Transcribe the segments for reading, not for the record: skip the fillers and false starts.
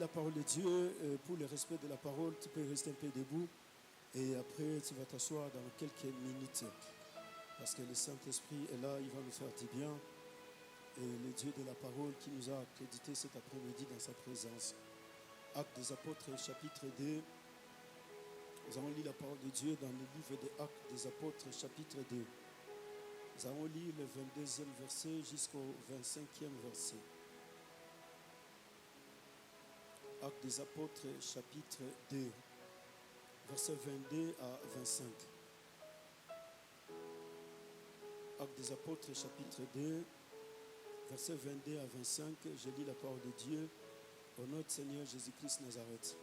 la parole de Dieu. Pour le respect de la parole, tu peux rester un peu debout. Et après, tu vas t'asseoir dans quelques minutes. Parce que le Saint-Esprit est là, il va nous faire du bien. Et le Dieu de la parole qui nous a accrédité cet après-midi dans sa présence. Actes des Apôtres, chapitre 2. Nous allons lire la parole de Dieu dans le livre des Actes des Apôtres, chapitre 2. Nous allons lire le 22e verset jusqu'au 25e verset. Actes des Apôtres, chapitre 2, versets 22 à 25. Actes des Apôtres, chapitre 2, versets 22 à 25. Je lis la parole de Dieu au nom du Seigneur Jésus-Christ Nazareth.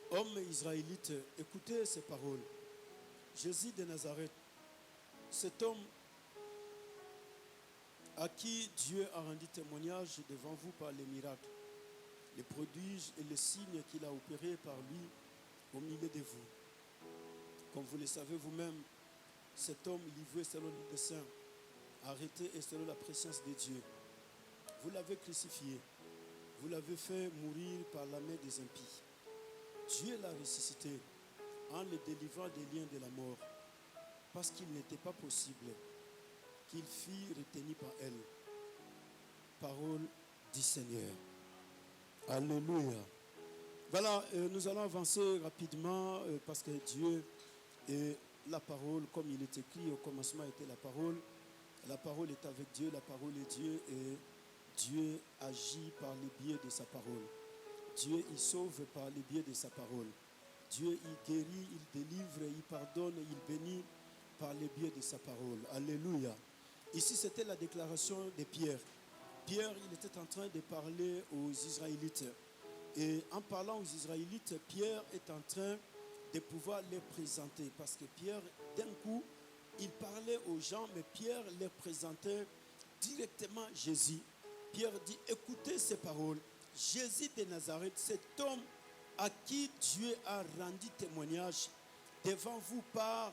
Hommes israélites, écoutez ces paroles. Jésus de Nazareth, cet homme à qui Dieu a rendu témoignage devant vous par les miracles, les prodiges et les signes qu'il a opérés par lui au milieu de vous. Comme vous le savez vous-même, cet homme livré selon le dessein, arrêté et selon la préscience de Dieu. Vous l'avez crucifié, vous l'avez fait mourir par la main des impies. Dieu l'a ressuscité en le délivrant des liens de la mort, parce qu'il n'était pas possible qu'il fût retenu par elle. Parole du Seigneur. Alléluia. Voilà, nous allons avancer rapidement parce que Dieu est la parole, comme il est écrit, au commencement était la parole. La parole est avec Dieu, la parole est Dieu et Dieu agit par le biais de sa parole. Dieu il sauve par le biais de sa parole. Dieu il guérit, il délivre, il pardonne, il bénit par le biais de sa parole. Alléluia. Ici c'était la déclaration de Pierre. Pierre il était en train de parler aux Israélites. Et en parlant aux Israélites, Pierre est en train de pouvoir les présenter. Parce que Pierre, d'un coup, il parlait aux gens, mais Pierre les présentait directement Jésus. Pierre dit, écoutez ces paroles. Jésus de Nazareth, cet homme à qui Dieu a rendu témoignage devant vous par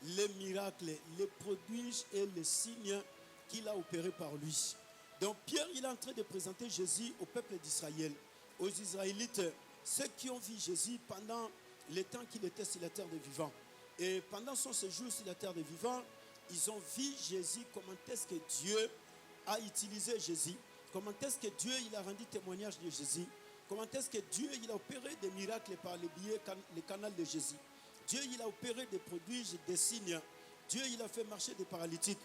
les miracles, les prodiges et les signes qu'il a opérés par lui. Donc Pierre, il est en train de présenter Jésus au peuple d'Israël, aux Israélites, ceux qui ont vu Jésus pendant le temps qu'il était sur la terre des vivants. Et pendant son séjour sur la terre des vivants, ils ont vu Jésus, comment est-ce que Dieu a utilisé Jésus, comment est-ce que Dieu il a rendu témoignage de Jésus, comment est-ce que Dieu il a opéré des miracles par le canal de Jésus. Dieu il a opéré des prodiges, des signes. Dieu il a fait marcher des paralytiques.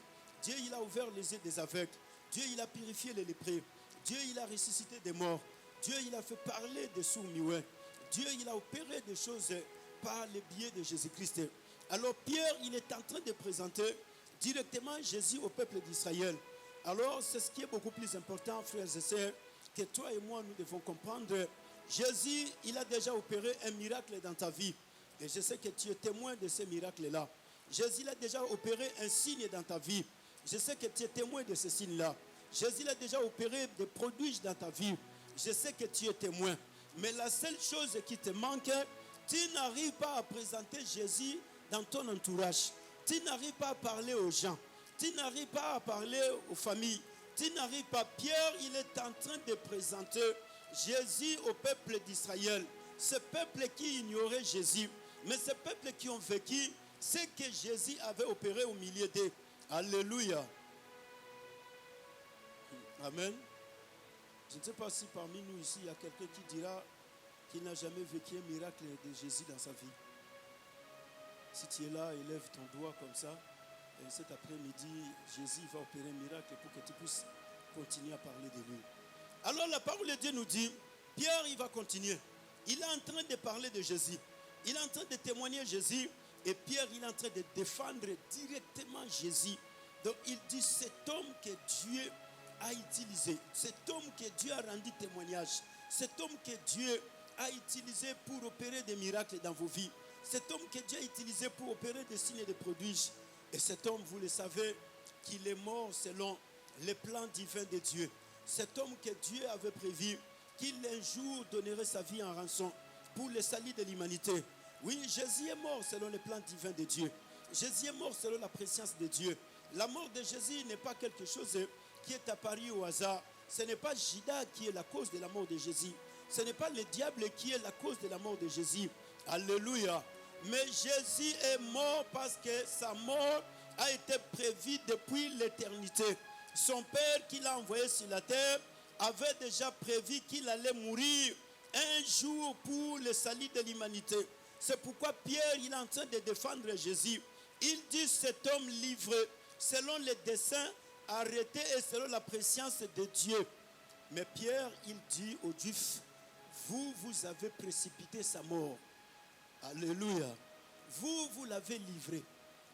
Dieu il a ouvert les yeux des aveugles. Dieu il a purifié les lépreux. Dieu il a ressuscité des morts. Dieu il a fait parler des sourds-muets. Dieu il a opéré des choses par le biais de Jésus-Christ. Alors Pierre il est en train de présenter directement Jésus au peuple d'Israël. Alors c'est ce qui est beaucoup plus important, frères et sœurs, que toi et moi nous devons comprendre. Jésus il a déjà opéré un miracle dans ta vie. Et je sais que tu es témoin de ces miracles-là. Jésus il a déjà opéré un signe dans ta vie. Je sais que tu es témoin de ce signe-là. Jésus il a déjà opéré des prodiges dans ta vie. Je sais que tu es témoin. Mais la seule chose qui te manque, tu n'arrives pas à présenter Jésus dans ton entourage. Tu n'arrives pas à parler aux gens. Tu n'arrives pas à parler aux familles. Tu n'arrives pas. Pierre, il est en train de présenter Jésus au peuple d'Israël. Ce peuple qui ignorait Jésus. Mais ce peuple qui ont vécu ce que Jésus avait opéré au milieu d'eux. Alléluia. Amen. Je ne sais pas si parmi nous ici, il y a quelqu'un qui dira qu'il n'a jamais vécu un miracle de Jésus dans sa vie. Si tu es là, élève ton doigt comme ça. Et cet après-midi, Jésus va opérer un miracle pour que tu puisses continuer à parler de lui. Alors la parole de Dieu nous dit, Pierre, il va continuer. Il est en train de parler de Jésus. Il est en train de témoigner Jésus. Et Pierre, il est en train de défendre directement Jésus. Donc il dit, cet homme que Dieu a utilisé, cet homme que Dieu a rendu témoignage, cet homme que Dieu a utilisé pour opérer des miracles dans vos vies, cet homme que Dieu a utilisé pour opérer des signes et des prodiges. Et cet homme, vous le savez, qu'il est mort selon les plans divins de Dieu. Cet homme que Dieu avait prévu qu'il un jour donnerait sa vie en rançon pour le salut de l'humanité. Oui, Jésus est mort selon les plans divins de Dieu. Jésus est mort selon la préscience de Dieu. La mort de Jésus n'est pas quelque chose qui est apparu au hasard. Ce n'est pas Judas qui est la cause de la mort de Jésus. Ce n'est pas le diable qui est la cause de la mort de Jésus. Alléluia. Mais Jésus est mort parce que sa mort a été prévue depuis l'éternité. Son Père qui l'a envoyé sur la terre avait déjà prévu qu'il allait mourir un jour pour le salut de l'humanité. C'est pourquoi Pierre, il est en train de défendre Jésus. Il dit cet homme livré selon les desseins arrêtés et selon la préscience de Dieu. Mais Pierre, il dit aux Juifs, vous avez précipité sa mort. Alléluia. Vous l'avez livré.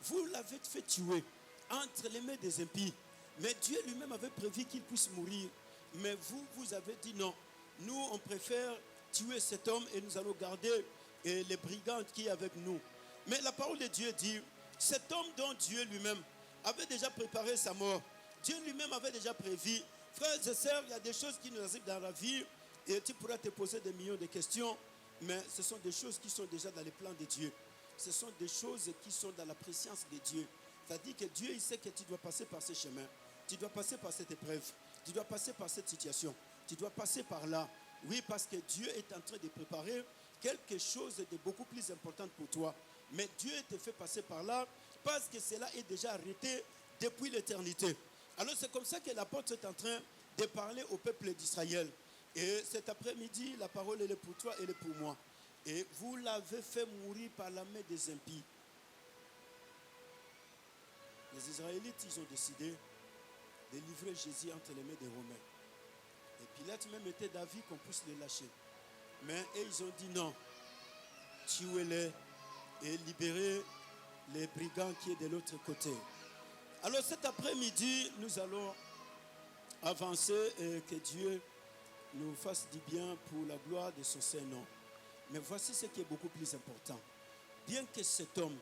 Vous l'avez fait tuer entre les mains des impies. Mais Dieu lui-même avait prévu qu'il puisse mourir. Mais vous avez dit non. Nous, on préfère tuer cet homme et nous allons garder les brigands qui est avec nous. Mais la parole de Dieu dit, cet homme dont Dieu lui-même avait déjà préparé sa mort, Dieu lui-même avait déjà prévu. Frères et sœurs, il y a des choses qui nous arrivent dans la vie et tu pourras te poser des millions de questions, mais ce sont des choses qui sont déjà dans les plans de Dieu. Ce sont des choses qui sont dans la préscience de Dieu. C'est-à-dire que Dieu, il sait que tu dois passer par ce chemin. Tu dois passer par cette épreuve. Tu dois passer par cette situation. Tu dois passer par là. Oui, parce que Dieu est en train de préparer quelque chose de beaucoup plus important pour toi. Mais Dieu te fait passer par là parce que cela est déjà arrêté depuis l'éternité. Alors c'est comme ça que l'apôtre est en train de parler au peuple d'Israël. Et cet après-midi, la parole elle est pour toi et elle est pour moi. Et vous l'avez fait mourir par la main des impies. Les Israélites, ils ont décidé de livrer Jésus entre les mains des Romains. Et Pilate même était d'avis qu'on puisse les lâcher. Mais ils ont dit non. Tuez-les et libérez les brigands qui est de l'autre côté. Alors cet après-midi, nous allons avancer et que Dieu nous fasse du bien pour la gloire de son Saint-Nom. Mais voici ce qui est beaucoup plus important. Bien que cet homme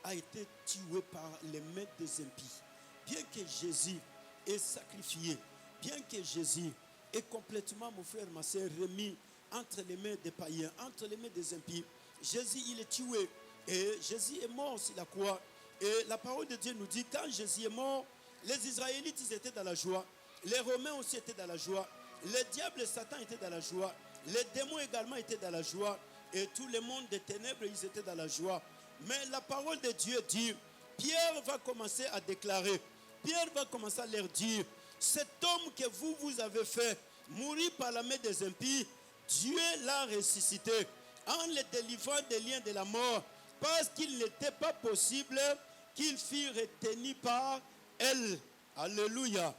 a été tué par les mains des impies, bien que Jésus est sacrifié, bien que Jésus est complètement, mon frère, ma soeur, remis entre les mains des païens, entre les mains des impies, Jésus, il est tué. Et Jésus est mort sur la croix. Et la parole de Dieu nous dit, quand Jésus est mort, les Israélites, ils étaient dans la joie. Les Romains aussi étaient dans la joie. Le diable et Satan étaient dans la joie. Les démons également étaient dans la joie. Et tout le monde des ténèbres, ils étaient dans la joie. Mais la parole de Dieu dit, Pierre va commencer à déclarer, Pierre va commencer à leur dire, cet homme que vous avez fait mourir par la main des impies, Dieu l'a ressuscité en le délivrant des liens de la mort, parce qu'il n'était pas possible qu'il fût retenu par elle. Alléluia.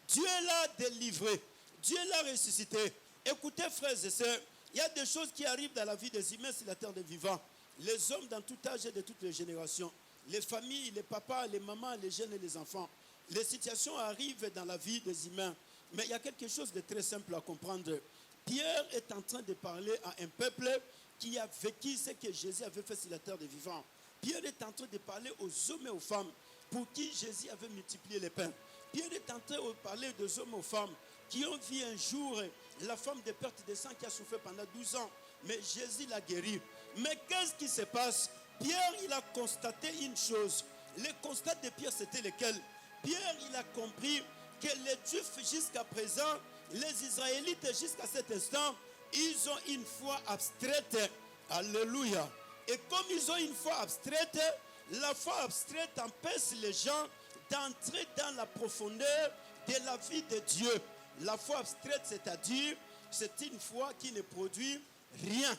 Dieu l'a délivré. Dieu l'a ressuscité. Écoutez, frères et sœurs, il y a des choses qui arrivent dans la vie des humains sur la terre des vivants. Les hommes dans tout âge et de toutes les générations. Les familles, les papas, les mamans, les jeunes et les enfants. Les situations arrivent dans la vie des humains. Mais il y a quelque chose de très simple à comprendre. Pierre est en train de parler à un peuple qui a vécu ce que Jésus avait fait sur la terre des vivants. Pierre est en train de parler aux hommes et aux femmes pour qui Jésus avait multiplié les pains. Pierre est en train de parler aux hommes et aux femmes qui ont vu un jour la femme de perte de sang qui a souffert pendant 12 ans. Mais Jésus l'a guéri. Mais qu'est-ce qui se passe? Pierre, il a constaté une chose. Le constat de Pierre, c'était lequel? Pierre, il a compris que les Juifs jusqu'à présent, les Israélites jusqu'à cet instant, ils ont une foi abstraite. Alléluia. Et comme ils ont une foi abstraite, la foi abstraite empêche les gens d'entrer dans la profondeur de la vie de Dieu. La foi abstraite, c'est-à-dire, c'est une foi qui ne produit rien.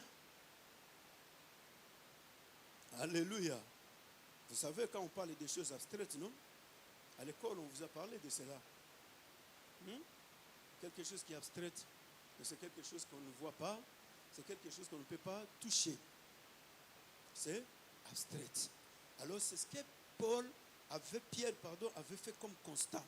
Alléluia. Vous savez, quand on parle des choses abstraites, non? À l'école, on vous a parlé de cela. Quelque chose qui est abstraite, c'est quelque chose qu'on ne voit pas, c'est quelque chose qu'on ne peut pas toucher. C'est abstraite. Alors, c'est ce que Pierre avait fait comme constat.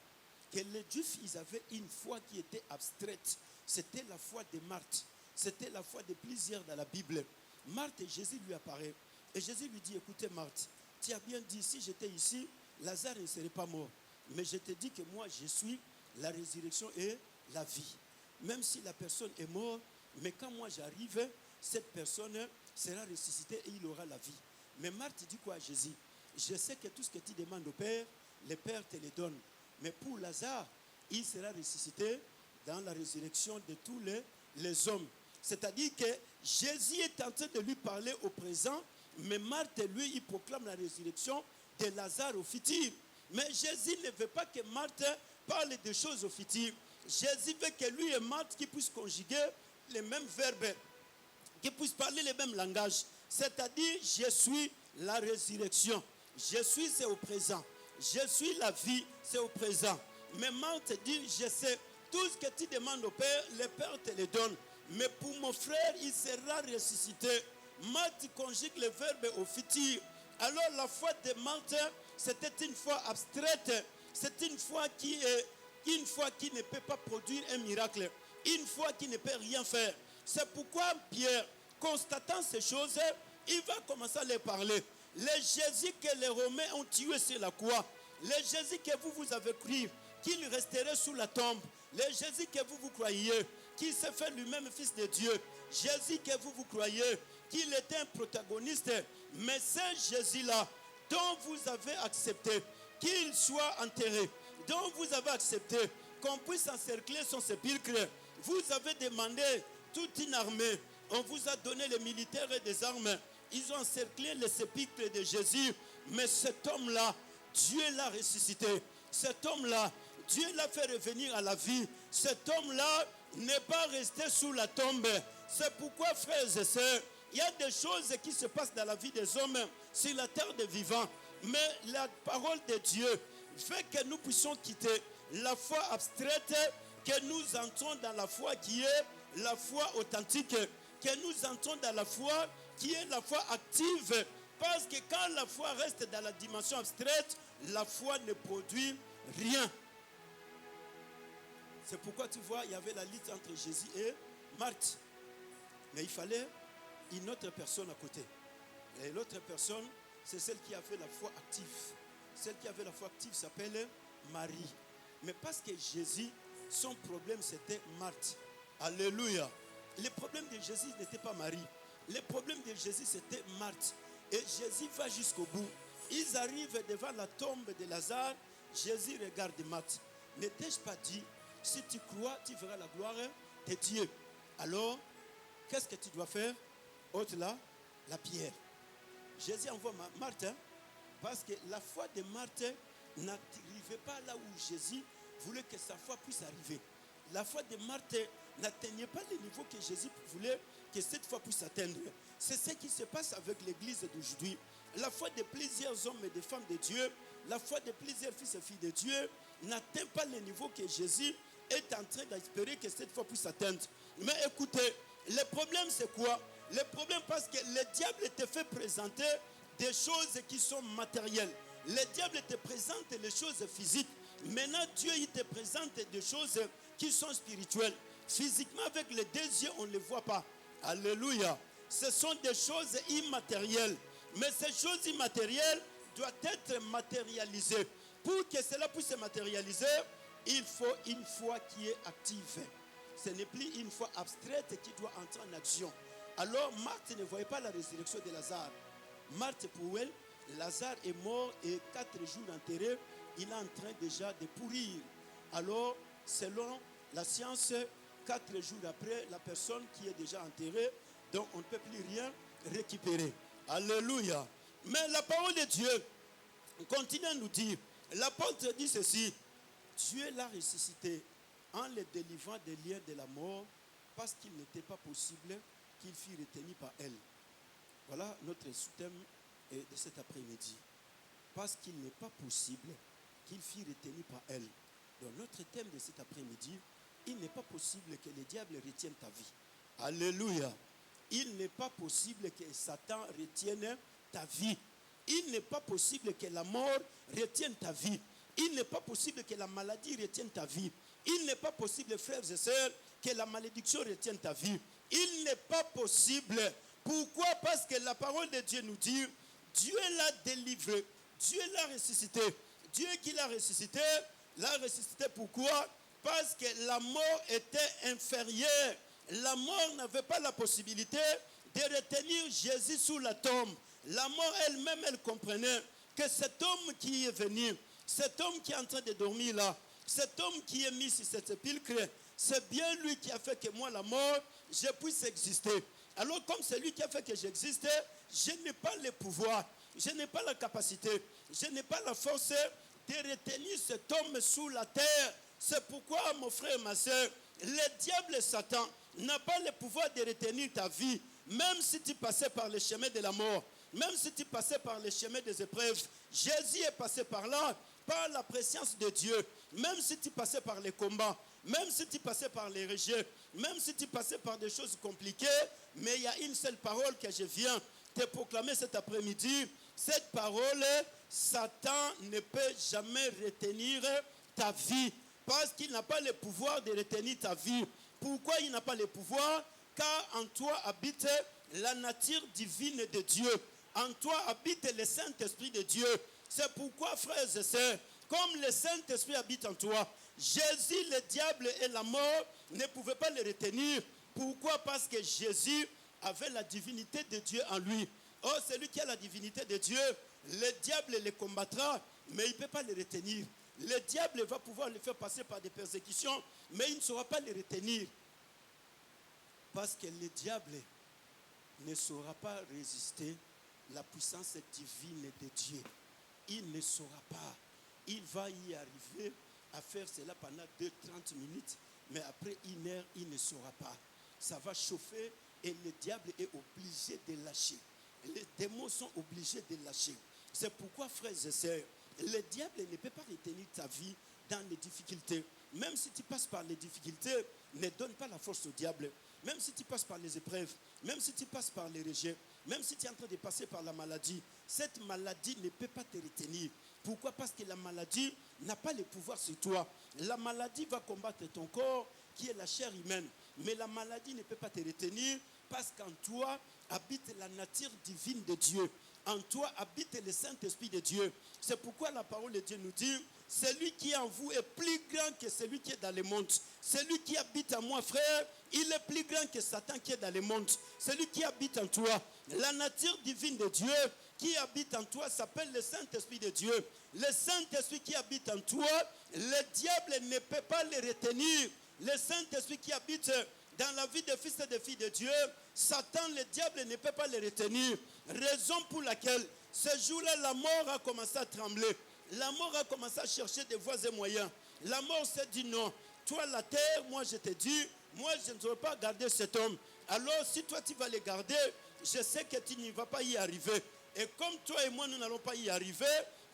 Que les Juifs, ils avaient une foi qui était abstraite. C'était la foi de Marthe. C'était la foi de plusieurs dans la Bible. Marthe, et Jésus lui apparaît. Et Jésus lui dit, écoutez Marthe, tu as bien dit, si j'étais ici, Lazare ne serait pas mort. Mais je te dis que moi, je suis la résurrection et la vie. Même si la personne est morte, mais quand moi j'arrive, cette personne sera ressuscitée et il aura la vie. Mais Marthe dit quoi à Jésus? Je sais que tout ce que tu demandes au Père, le Père te le donne. Mais pour Lazare, il sera ressuscité dans la résurrection de tous les hommes. C'est-à-dire que Jésus est en train de lui parler au présent, mais Marthe, lui, il proclame la résurrection de Lazare au futur. Mais Jésus ne veut pas que Marthe parle des choses au futur. Jésus veut que lui et Marthe qui puissent conjuguer les mêmes verbes, qui puissent parler le même langage. C'est-à-dire, je suis la résurrection. Je suis, c'est au présent. Je suis la vie, c'est au présent. Mais Marthe dit, je sais, tout ce que tu demandes au Père, le Père te le donne. Mais pour mon frère, il sera ressuscité. Marthe conjugue le verbe au futur. Alors la foi de Marthe, c'était une foi abstraite. C'est une foi qui ne peut pas produire un miracle. Une foi qui ne peut rien faire. C'est pourquoi Pierre, constatant ces choses, il va commencer à les parler. Le Jésus que les Romains ont tué sur la croix, le Jésus que vous avez cru, qu'il resterait sous la tombe, le Jésus que vous croyez, qui s'est fait lui-même fils de Dieu, Jésus que vous croyez, qu'il était un protagoniste, mais c'est Jésus-là dont vous avez accepté qu'il soit enterré, dont vous avez accepté qu'on puisse encercler son sépulcre. Vous avez demandé toute une armée, on vous a donné les militaires et des armes. Ils ont encerclé le sépulcre de Jésus. Mais cet homme-là, Dieu l'a ressuscité. Cet homme-là, Dieu l'a fait revenir à la vie. Cet homme-là n'est pas resté sous la tombe. C'est pourquoi, frères et sœurs, il y a des choses qui se passent dans la vie des hommes sur la terre des vivants. Mais la parole de Dieu fait que nous puissions quitter la foi abstraite, que nous entrons dans la foi qui est la foi authentique, que nous entrons dans la foi qui est la foi active. Parce que quand la foi reste dans la dimension abstraite, la foi ne produit rien. C'est pourquoi tu vois, il y avait la lutte entre Jésus et Marthe. Mais il fallait une autre personne à côté. Et l'autre personne, c'est celle qui avait la foi active. Celle qui avait la foi active s'appelle Marie. Mais parce que Jésus, son problème c'était Marthe. Alléluia. Le problème de Jésus n'était pas Marie. Le problème de Jésus c'était Marthe. Et Jésus va jusqu'au bout. Ils arrivent devant la tombe de Lazare. Jésus regarde Marthe. Ne t'ai-je pas dit, si tu crois, tu verras la gloire de Dieu. Alors, qu'est-ce que tu dois faire? Ôte la pierre. Jésus envoie Marthe, parce que la foi de Marthe n'arrivait pas là où Jésus voulait que sa foi puisse arriver. La foi de Marthe n'atteignait pas le niveau que Jésus voulait que cette foi puisse atteindre. C'est ce qui se passe avec l'église d'aujourd'hui. La foi de plusieurs hommes et de femmes de Dieu, la foi de plusieurs fils et filles de Dieu n'atteint pas le niveau que Jésus est en train d'espérer que cette foi puisse atteindre. Mais écoutez, le problème c'est quoi? Le problème parce que le diable te fait présenter des choses qui sont matérielles. Le diable te présente les choses physiques. Maintenant, Dieu il te présente des choses qui sont spirituelles. Physiquement, avec les deux yeux, on ne les voit pas. Alléluia. Ce sont des choses immatérielles. Mais ces choses immatérielles doivent être matérialisées. Pour que cela puisse se matérialiser, il faut une foi qui est active. Ce n'est plus une foi abstraite qui doit entrer en action. Alors, Marthe ne voyait pas la résurrection de Lazare. Marthe, pour elle, Lazare est mort et 4 jours enterré, il est en train déjà de pourrir. Alors, selon la science, 4 jours après, la personne qui est déjà enterrée, donc on ne peut plus rien récupérer. Alléluia. Mais la parole de Dieu continue à nous dire, l'apôtre dit ceci, Dieu l'a ressuscité en le délivrant des liens de la mort parce qu'il n'était pas possible qu'il fût retenu par elle. Voilà notre sous-thème de cet après-midi. Parce qu'il n'est pas possible qu'il fût retenu par elle. Donc notre thème de cet après-midi, il n'est pas possible que le diable retienne ta vie. Alléluia. Il n'est pas possible que Satan retienne ta vie. Il n'est pas possible que la mort retienne ta vie. Il n'est pas possible que la maladie retienne ta vie. Il n'est pas possible, frères et sœurs, que la malédiction retienne ta vie. Il n'est pas possible. Pourquoi? Parce que la parole de Dieu nous dit, Dieu l'a délivré, Dieu l'a ressuscité. Dieu qui l'a ressuscité pourquoi? Parce que la mort était inférieure. La mort n'avait pas la possibilité de retenir Jésus sous la tombe. La mort elle-même, elle comprenait que cet homme qui est venu, cet homme qui est en train de dormir là, cet homme qui est mis sur cette sépulcre, c'est bien lui qui a fait que moi, la mort, je puisse exister. Alors comme c'est lui qui a fait que j'existe, je n'ai pas le pouvoir, je n'ai pas la capacité, je n'ai pas la force de retenir cet homme sous la terre. C'est pourquoi, mon frère et ma soeur, le diable et Satan n'a pas le pouvoir de retenir ta vie, même si tu passais par le chemin de la mort, même si tu passais par le chemin des épreuves. Jésus est passé par là, par la présence de Dieu. Même si tu passais par les combats, même si tu passais par les rejets, même si tu passais par des choses compliquées, mais il y a une seule parole que je viens te proclamer cet après-midi. Cette parole, Satan ne peut jamais retenir ta vie, parce qu'il n'a pas le pouvoir de retenir ta vie. Pourquoi il n'a pas le pouvoir? Car en toi habite la nature divine de Dieu. En toi habite le Saint-Esprit de Dieu. C'est pourquoi, frères et sœurs, comme le Saint-Esprit habite en toi, Jésus, le diable et la mort ne pouvaient pas le retenir. Pourquoi? Parce que Jésus avait la divinité de Dieu en lui. Oh, celui qui a la divinité de Dieu, le diable le combattra, mais il ne peut pas le retenir. Le diable va pouvoir le faire passer par des persécutions, mais il ne saura pas le retenir. Parce que le diable ne saura pas résister à la puissance divine de Dieu. Il ne saura pas. Il va y arriver à faire cela pendant 2-30 minutes, mais après 1 heure, il ne saura pas. Ça va chauffer et le diable est obligé de lâcher. Les démons sont obligés de lâcher. C'est pourquoi, frères et sœurs, le diable ne peut pas retenir ta vie dans les difficultés. Même si tu passes par les difficultés, ne donne pas la force au diable. Même si tu passes par les épreuves, même si tu passes par les rejets, même si tu es en train de passer par la maladie, cette maladie ne peut pas te retenir. Pourquoi? Parce que la maladie n'a pas le pouvoir sur toi. La maladie va combattre ton corps, qui est la chair humaine. Mais la maladie ne peut pas te retenir, parce qu'en toi habite la nature divine de Dieu. En toi habite le Saint-Esprit de Dieu. C'est pourquoi la parole de Dieu nous dit, celui qui est en vous est plus grand que celui qui est dans le monde. Celui qui habite en moi, frère, il est plus grand que Satan qui est dans le monde. Celui qui habite en toi, la nature divine de Dieu qui habite en toi s'appelle le Saint-Esprit de Dieu. Le Saint-Esprit qui habite en toi, le diable ne peut pas le retenir. Le Saint-Esprit qui habite dans la vie des fils et des filles de Dieu, Satan, le diable, ne peut pas le retenir. Raison pour laquelle, ce jour-là, la mort a commencé à trembler. La mort a commencé à chercher des voies et moyens. La mort s'est dit non. Toi, la terre, moi, je te dis, moi, je ne saurais pas garder cet homme. Alors, si toi, tu vas le garder, je sais que tu n'y vas pas y arriver. Et comme toi et moi, nous n'allons pas y arriver,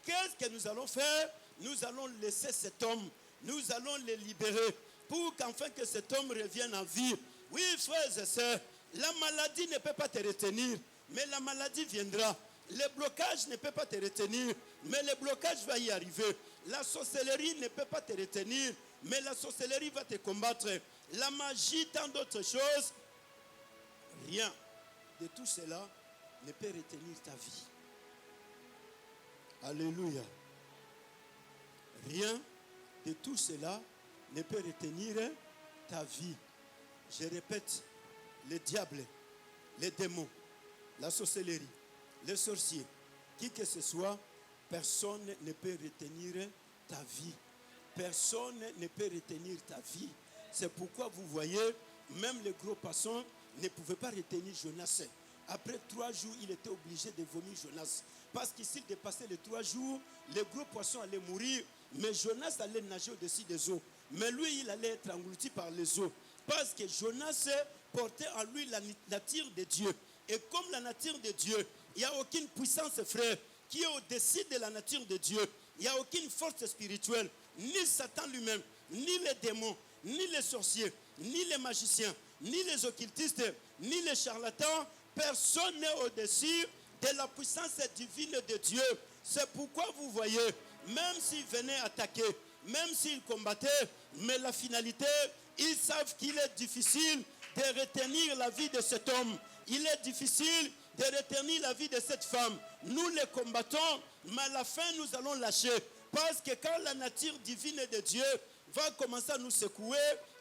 qu'est-ce que nous allons faire? Nous allons laisser cet homme. Nous allons le libérer pour qu'enfin que cet homme revienne en vie. Oui, frères et sœurs, la maladie ne peut pas te retenir, mais la maladie viendra. Le blocage ne peut pas te retenir, mais le blocage va y arriver. La sorcellerie ne peut pas te retenir, mais la sorcellerie va te combattre. La magie, tant d'autres choses, rien de tout cela ne peut retenir ta vie. Alléluia. Rien de tout cela ne peut retenir ta vie. Je répète, le diable, les démons, la sorcellerie, les sorciers, qui que ce soit, personne ne peut retenir ta vie. Personne ne peut retenir ta vie. C'est pourquoi vous voyez, même les gros poissons ne pouvaient pas retenir Jonas. Après 3 jours, il était obligé de vomir Jonas. Parce que s'il dépassait les 3 jours, les gros poissons allaient mourir, mais Jonas allait nager au-dessus des eaux. Mais lui, il allait être englouti par les eaux. Parce que Jonas portait en lui la nature de Dieu. Et comme la nature de Dieu, il n'y a aucune puissance, frère, qui est au-dessus de la nature de Dieu. Il n'y a aucune force spirituelle, ni Satan lui-même, ni les démons, ni les sorciers, ni les magiciens, ni les occultistes, ni les charlatans. Personne n'est au-dessus de la puissance divine de Dieu. C'est pourquoi vous voyez, même s'ils venaient attaquer, même s'ils combattaient, mais la finalité, ils savent qu'il est difficile de retenir la vie de cet homme. Il est difficile de retenir la vie de cette femme. Nous les combattons, mais à la fin, nous allons lâcher. Parce que quand la nature divine de Dieu va commencer à nous secouer,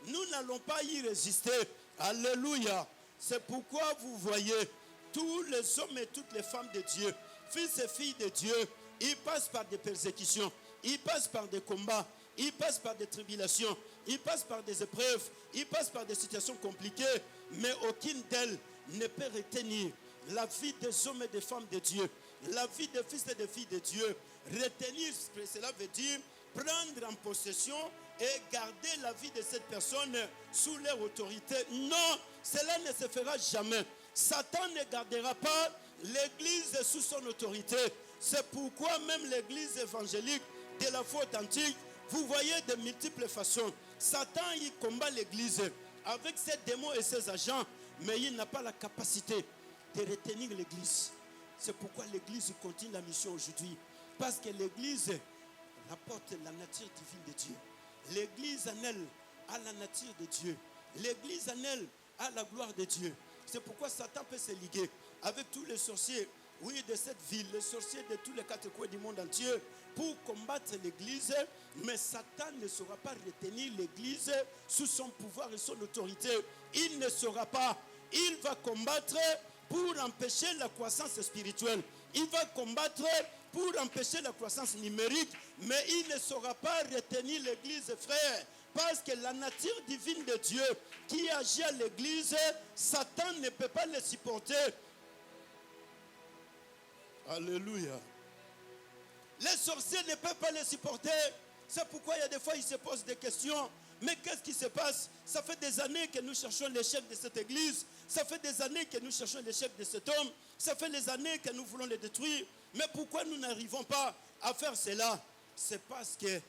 nous n'allons pas y résister. Alléluia. C'est pourquoi vous voyez, tous les hommes et toutes les femmes de Dieu, fils et filles de Dieu, ils passent par des persécutions, ils passent par des combats, ils passent par des tribulations. ils passent par des épreuves, ils passent par des situations compliquées, mais aucune d'elles ne peut retenir la vie des hommes et des femmes de Dieu, la vie des fils et des filles de Dieu. Retenir, cela veut dire prendre en possession et garder la vie de cette personne sous leur autorité. Non, cela ne se fera jamais. Satan ne gardera pas l'église sous son autorité. C'est pourquoi même l'église évangélique de la foi authentique, vous voyez de multiples façons. Satan, il combat l'église avec ses démons et ses agents, mais il n'a pas la capacité de retenir l'église. C'est pourquoi l'église continue la mission aujourd'hui. Parce que l'église rapporte la nature divine de Dieu. L'église en elle a la nature de Dieu. L'église en elle a la gloire de Dieu. C'est pourquoi Satan peut se liguer avec tous les sorciers, oui, de cette ville, les sorciers de tous les quatre coins du monde entier, pour combattre l'église. Mais Satan ne saura pas retenir l'église sous son pouvoir et son autorité. Il ne saura pas. Il va combattre pour empêcher la croissance spirituelle. Il va combattre pour empêcher la croissance numérique, mais il ne saura pas retenir l'église, frère. Parce que la nature divine de Dieu qui agit à l'église, Satan ne peut pas le supporter. Alléluia. Les sorciers ne peuvent pas le supporter. C'est pourquoi il y a des fois, ils se posent des questions. Mais qu'est-ce qui se passe? Ça fait des années que nous cherchons l'échec de cette église. Ça fait des années que nous cherchons l'échec de cet homme. Ça fait des années que nous voulons le détruire. Mais pourquoi nous n'arrivons pas à faire cela? C'est parce qu'il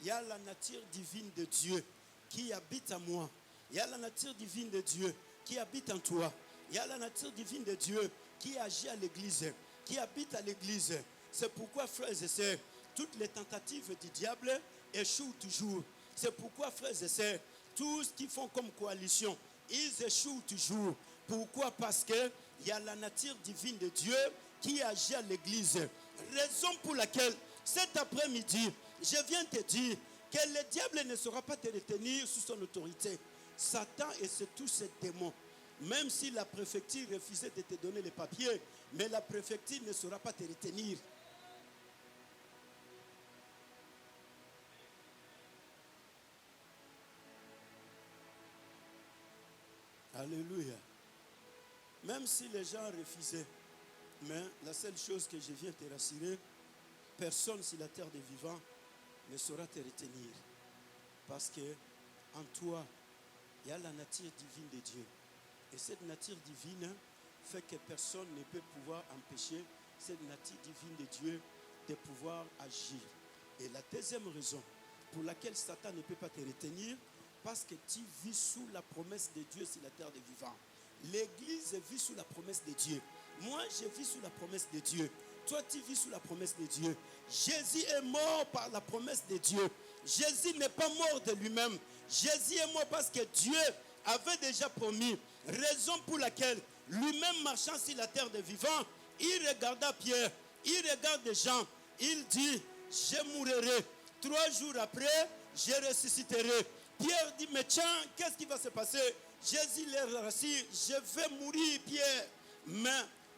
y a la nature divine de Dieu qui habite en moi. Il y a la nature divine de Dieu qui habite en toi. Il y a la nature divine de Dieu qui agit à l'église, qui habite à l'église. C'est pourquoi, frères et sœurs, toutes les tentatives du diable échouent toujours. C'est pourquoi, frères et sœurs, tous qui font comme coalition, ils échouent toujours. Pourquoi? Parce qu'il y a la nature divine de Dieu qui agit à l'église. Raison pour laquelle, cet après-midi, je viens te dire que le diable ne saura pas te retenir sous son autorité. Satan et tous ses démons. Même si la préfecture refusait de te donner les papiers, mais la préfecture ne saura pas te retenir. Alléluia. Même si les gens refusaient, mais la seule chose que je viens te rassurer, personne sur la terre des vivants ne saura te retenir. Parce que en toi, il y a la nature divine de Dieu. Et cette nature divine fait que personne ne peut pouvoir empêcher cette nature divine de Dieu de pouvoir agir. Et la deuxième raison pour laquelle Satan ne peut pas te retenir, parce que tu vis sous la promesse de Dieu sur la terre des vivants. L'église vit sous la promesse de Dieu. Moi, je vis sous la promesse de Dieu. Toi, tu vis sous la promesse de Dieu. Jésus est mort par la promesse de Dieu. Jésus n'est pas mort de lui-même. Jésus est mort parce que Dieu avait déjà promis. Raison pour laquelle lui-même marchant sur la terre des vivants, il regarda Pierre, il regarde Jean, il dit, je mourrai. 3 jours après, je ressusciterai. Pierre dit, mais tiens, qu'est-ce qui va se passer? Jésus leur rassure, je vais mourir, Pierre, mais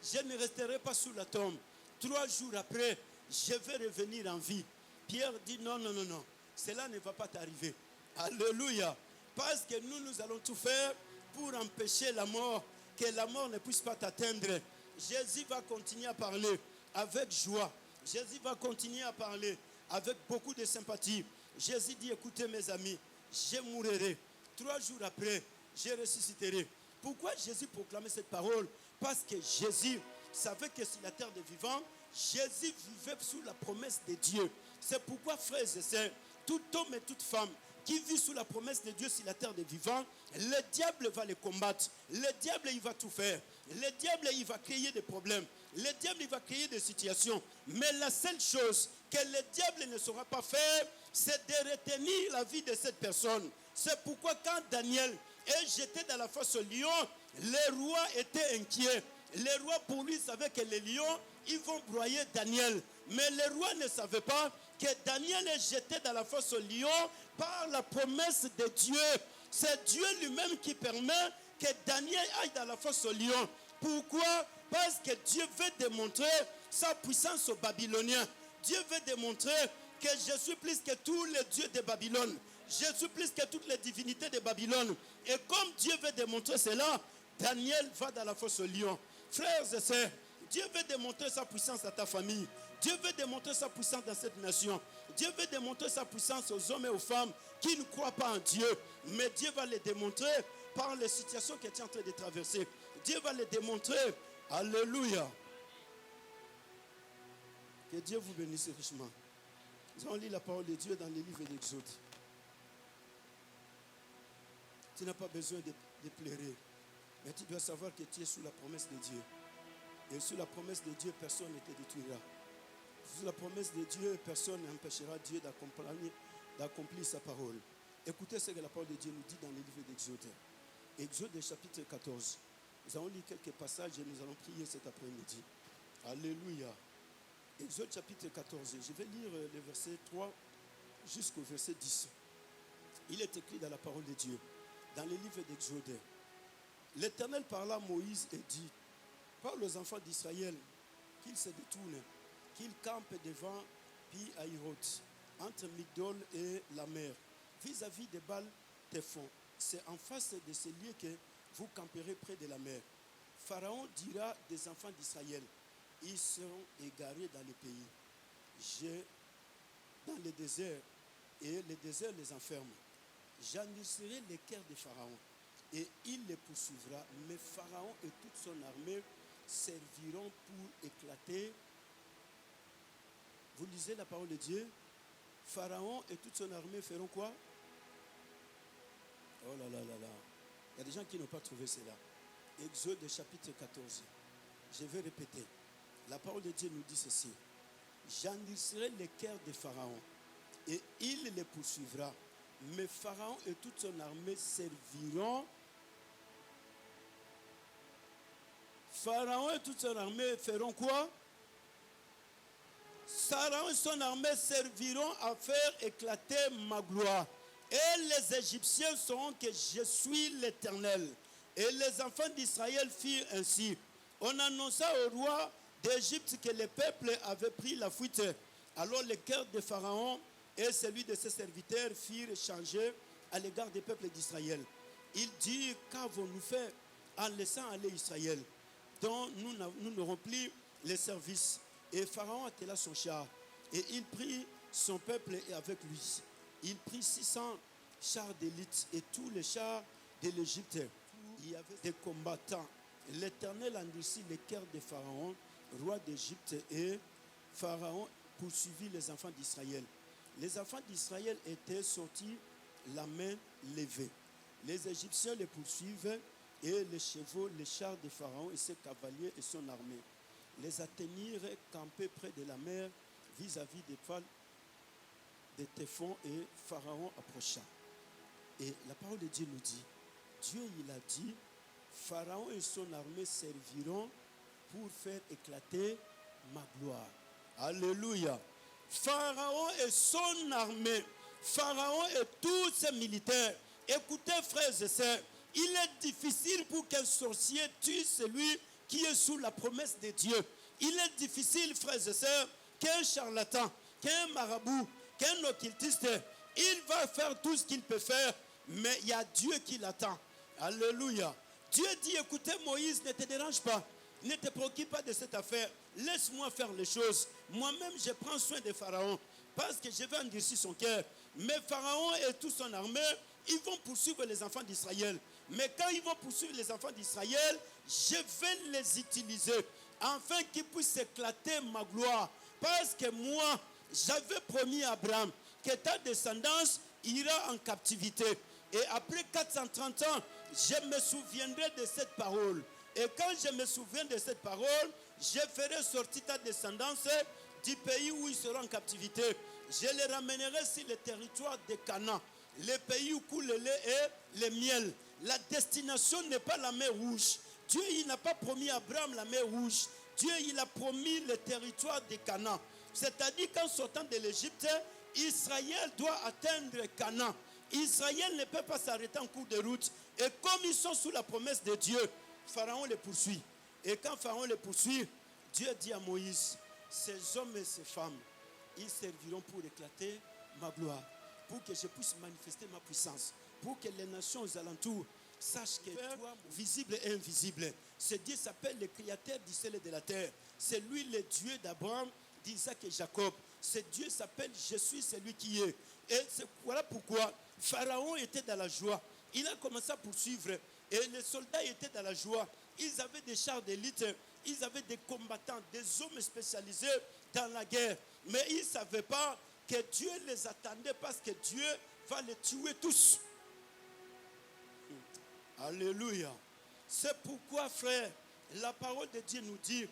je ne resterai pas sous la tombe. 3 jours après, je vais revenir en vie. Pierre dit, non, non, non, non, cela ne va pas t'arriver. Alléluia. Parce que nous allons tout faire pour empêcher la mort, que la mort ne puisse pas t'atteindre. Jésus va continuer à parler avec joie. Jésus va continuer à parler avec beaucoup de sympathie. Jésus dit, écoutez mes amis, je mourrai. 3 jours après, je ressusciterai. Pourquoi Jésus proclamait cette parole? Parce que Jésus savait que sur la terre des vivants, Jésus vivait sous la promesse de Dieu. C'est pourquoi, frères et sœurs, tout homme et toute femme qui vit sous la promesse de Dieu sur la terre des vivants, le diable va les combattre. Le diable, il va tout faire. Le diable, il va créer des problèmes. Le diable, il va créer des situations. Mais la seule chose que le diable ne saura pas faire, c'est de retenir la vie de cette personne. C'est pourquoi quand Daniel est jeté dans la fosse au lion, les rois étaient inquiets. Les rois pour lui savaient que les lions, ils vont broyer Daniel. Mais les rois ne savaient pas que Daniel est jeté dans la fosse au lion par la promesse de Dieu. C'est Dieu lui-même qui permet que Daniel aille dans la fosse au lion. Pourquoi? Parce que Dieu veut démontrer sa puissance aux Babyloniens. Dieu veut démontrer que je suis plus que tous les dieux de Babylone. Je suis plus que toutes les divinités de Babylone. Et comme Dieu veut démontrer cela, Daniel va dans la fosse au lion. Frères et sœurs, Dieu veut démontrer sa puissance à ta famille. Dieu veut démontrer sa puissance dans cette nation. Dieu veut démontrer sa puissance aux hommes et aux femmes qui ne croient pas en Dieu. Mais Dieu va les démontrer par les situations que tu es en train de traverser. Dieu va les démontrer. Alléluia. Que Dieu vous bénisse richement. Nous allons lire la parole de Dieu dans les livres d'Exode. Tu n'as pas besoin de pleurer. Mais tu dois savoir que tu es sous la promesse de Dieu. Et sous la promesse de Dieu, personne ne te détruira. Sous la promesse de Dieu, personne n'empêchera Dieu d'accomplir sa parole. Écoutez ce que la parole de Dieu nous dit dans le livre d'Exode. Exode chapitre 14. Nous allons lire quelques passages et nous allons prier cet après-midi. Alléluia. Exode chapitre 14. Je vais lire le verset 3 jusqu'au verset 10. Il est écrit dans la parole de Dieu, dans le livre d'Exode. L'Éternel parla à Moïse et dit: parle aux enfants d'Israël qu'ils se détournent, qu'ils campent devant Pi-Hahiroth, entre Migdol et la mer, vis-à-vis de Baal-Téphon. C'est en face de ce lieu que vous camperez près de la mer. Pharaon dira des enfants d'Israël: ils seront égarés dans le pays, dans le désert, et le désert les enferme. J'endurcirai les cœurs de Pharaon, et il les poursuivra. Mais Pharaon et toute son armée serviront pour éclater. Vous lisez la parole de Dieu. Pharaon et toute son armée feront quoi? Oh là là là là. Il y a des gens qui n'ont pas trouvé cela. Exode chapitre 14. Je vais répéter. La parole de Dieu nous dit ceci: j'endurcirai les cœurs de Pharaon et il les poursuivra. Mais Pharaon et toute son armée serviront. Pharaon et toute son armée feront quoi? Pharaon et son armée serviront à faire éclater ma gloire. Et les Égyptiens sauront que je suis l'Éternel. Et les enfants d'Israël firent ainsi. On annonça au roi d'Égypte que le peuple avait pris la fuite. Alors le cœur de Pharaon et celui de ses serviteurs firent changer à l'égard des peuples d'Israël. Il dit: qu'avons-nous fait en laissant aller Israël, dont nous n'aurons plus les services? Et Pharaon attela son char, et il prit son peuple avec lui. Il prit 600 chars d'élite et tous les chars de l'Égypte. Il y avait des combattants. L'Éternel endurcit les cœurs de Pharaon, roi d'Égypte, et Pharaon poursuivit les enfants d'Israël. Les enfants d'Israël étaient sortis la main levée. Les Égyptiens les poursuivaient, et les chevaux, les chars de Pharaon et ses cavaliers et son armée les atteignirent campés près de la mer vis-à-vis des pales de Téphon, et Pharaon approcha. Et la parole de Dieu nous dit, Dieu il a dit, Pharaon et son armée serviront pour faire éclater ma gloire. Alléluia. Pharaon et son armée, Pharaon et tous ses militaires. Écoutez frères et sœurs, il est difficile pour qu'un sorcier tue celui qui est sous la promesse de Dieu. Il est difficile, frères et sœurs, qu'un charlatan, qu'un marabout, qu'un occultiste, il va faire tout ce qu'il peut faire, mais il y a Dieu qui l'attend. Alléluia. Dieu dit, écoutez Moïse, ne te dérange pas, ne te préoccupe pas de cette affaire, laisse-moi faire les choses. Moi-même, je prends soin de Pharaon, parce que je vais endurcir son cœur. Mais Pharaon et toute son armée, ils vont poursuivre les enfants d'Israël. Mais quand ils vont poursuivre les enfants d'Israël, je vais les utiliser afin qu'ils puissent éclater ma gloire. Parce que moi, j'avais promis à Abraham que ta descendance ira en captivité. Et après 430 ans, je me souviendrai de cette parole. Et quand je me souviens de cette parole, je ferai sortir ta descendance du pays où ils seront en captivité. Je les ramènerai sur le territoire de Canaan, le pays où coule le lait et le miel. La destination n'est pas la mer Rouge. Dieu, il n'a pas promis à Abraham la mer Rouge. Dieu, il a promis le territoire de Canaan. C'est-à-dire qu'en sortant de l'Égypte, Israël doit atteindre Canaan. Israël ne peut pas s'arrêter en cours de route. Et comme ils sont sous la promesse de Dieu, Pharaon les poursuit. Et quand Pharaon les poursuit, Dieu dit à Moïse, ces hommes et ces femmes, ils serviront pour éclater ma gloire. pour que je puisse manifester ma puissance, pour que les nations aux alentours sachent que toi, visible et invisible, ce Dieu s'appelle le créateur du ciel et de la terre. C'est lui le Dieu d'Abraham, d'Isaac et Jacob. Ce Dieu s'appelle Je suis celui qui est. Et voilà pourquoi Pharaon était dans la joie. Il a commencé à poursuivre et les soldats étaient dans la joie. Ils avaient des chars d'élite, ils avaient des combattants, des hommes spécialisés dans la guerre. Mais ils ne savaient pas que Dieu les attendait parce que Dieu va les tuer tous. Alléluia. C'est pourquoi, frère, la parole de Dieu nous dit,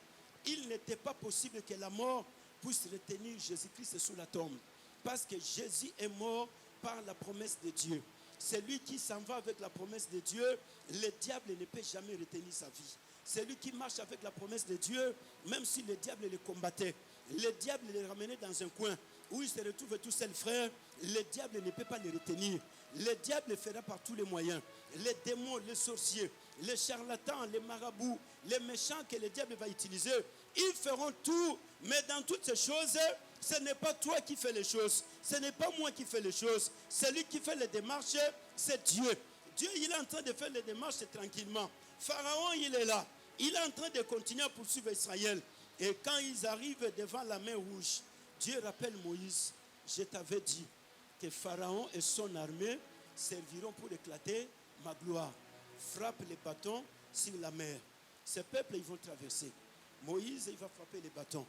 il n'était pas possible que la mort puisse retenir Jésus-Christ sous la tombe. Parce que Jésus est mort par la promesse de Dieu. Celui qui s'en va avec la promesse de Dieu, le diable ne peut jamais retenir sa vie. Celui qui marche avec la promesse de Dieu, même si le diable le combattait, le diable le ramenait dans un coin où il se retrouve tout seul, frère, le diable ne peut pas le retenir. Le diable fera par tous les moyens. Les démons, les sorciers, les charlatans, les marabouts, les méchants que le diable va utiliser, ils feront tout. Mais dans toutes ces choses, ce n'est pas toi qui fais les choses. Ce n'est pas moi qui fais les choses. Celui qui fait les démarches, c'est Dieu. Dieu, il est en train de faire les démarches tranquillement. Pharaon, il est là. Il est en train de continuer à poursuivre Israël. Et quand ils arrivent devant la mer rouge, Dieu rappelle Moïse, je t'avais dit que Pharaon et son armée serviront pour éclater ma gloire. Frappe les bâtons sur la mer. Ces peuples, ils vont traverser. Moïse, il va frapper les bâtons.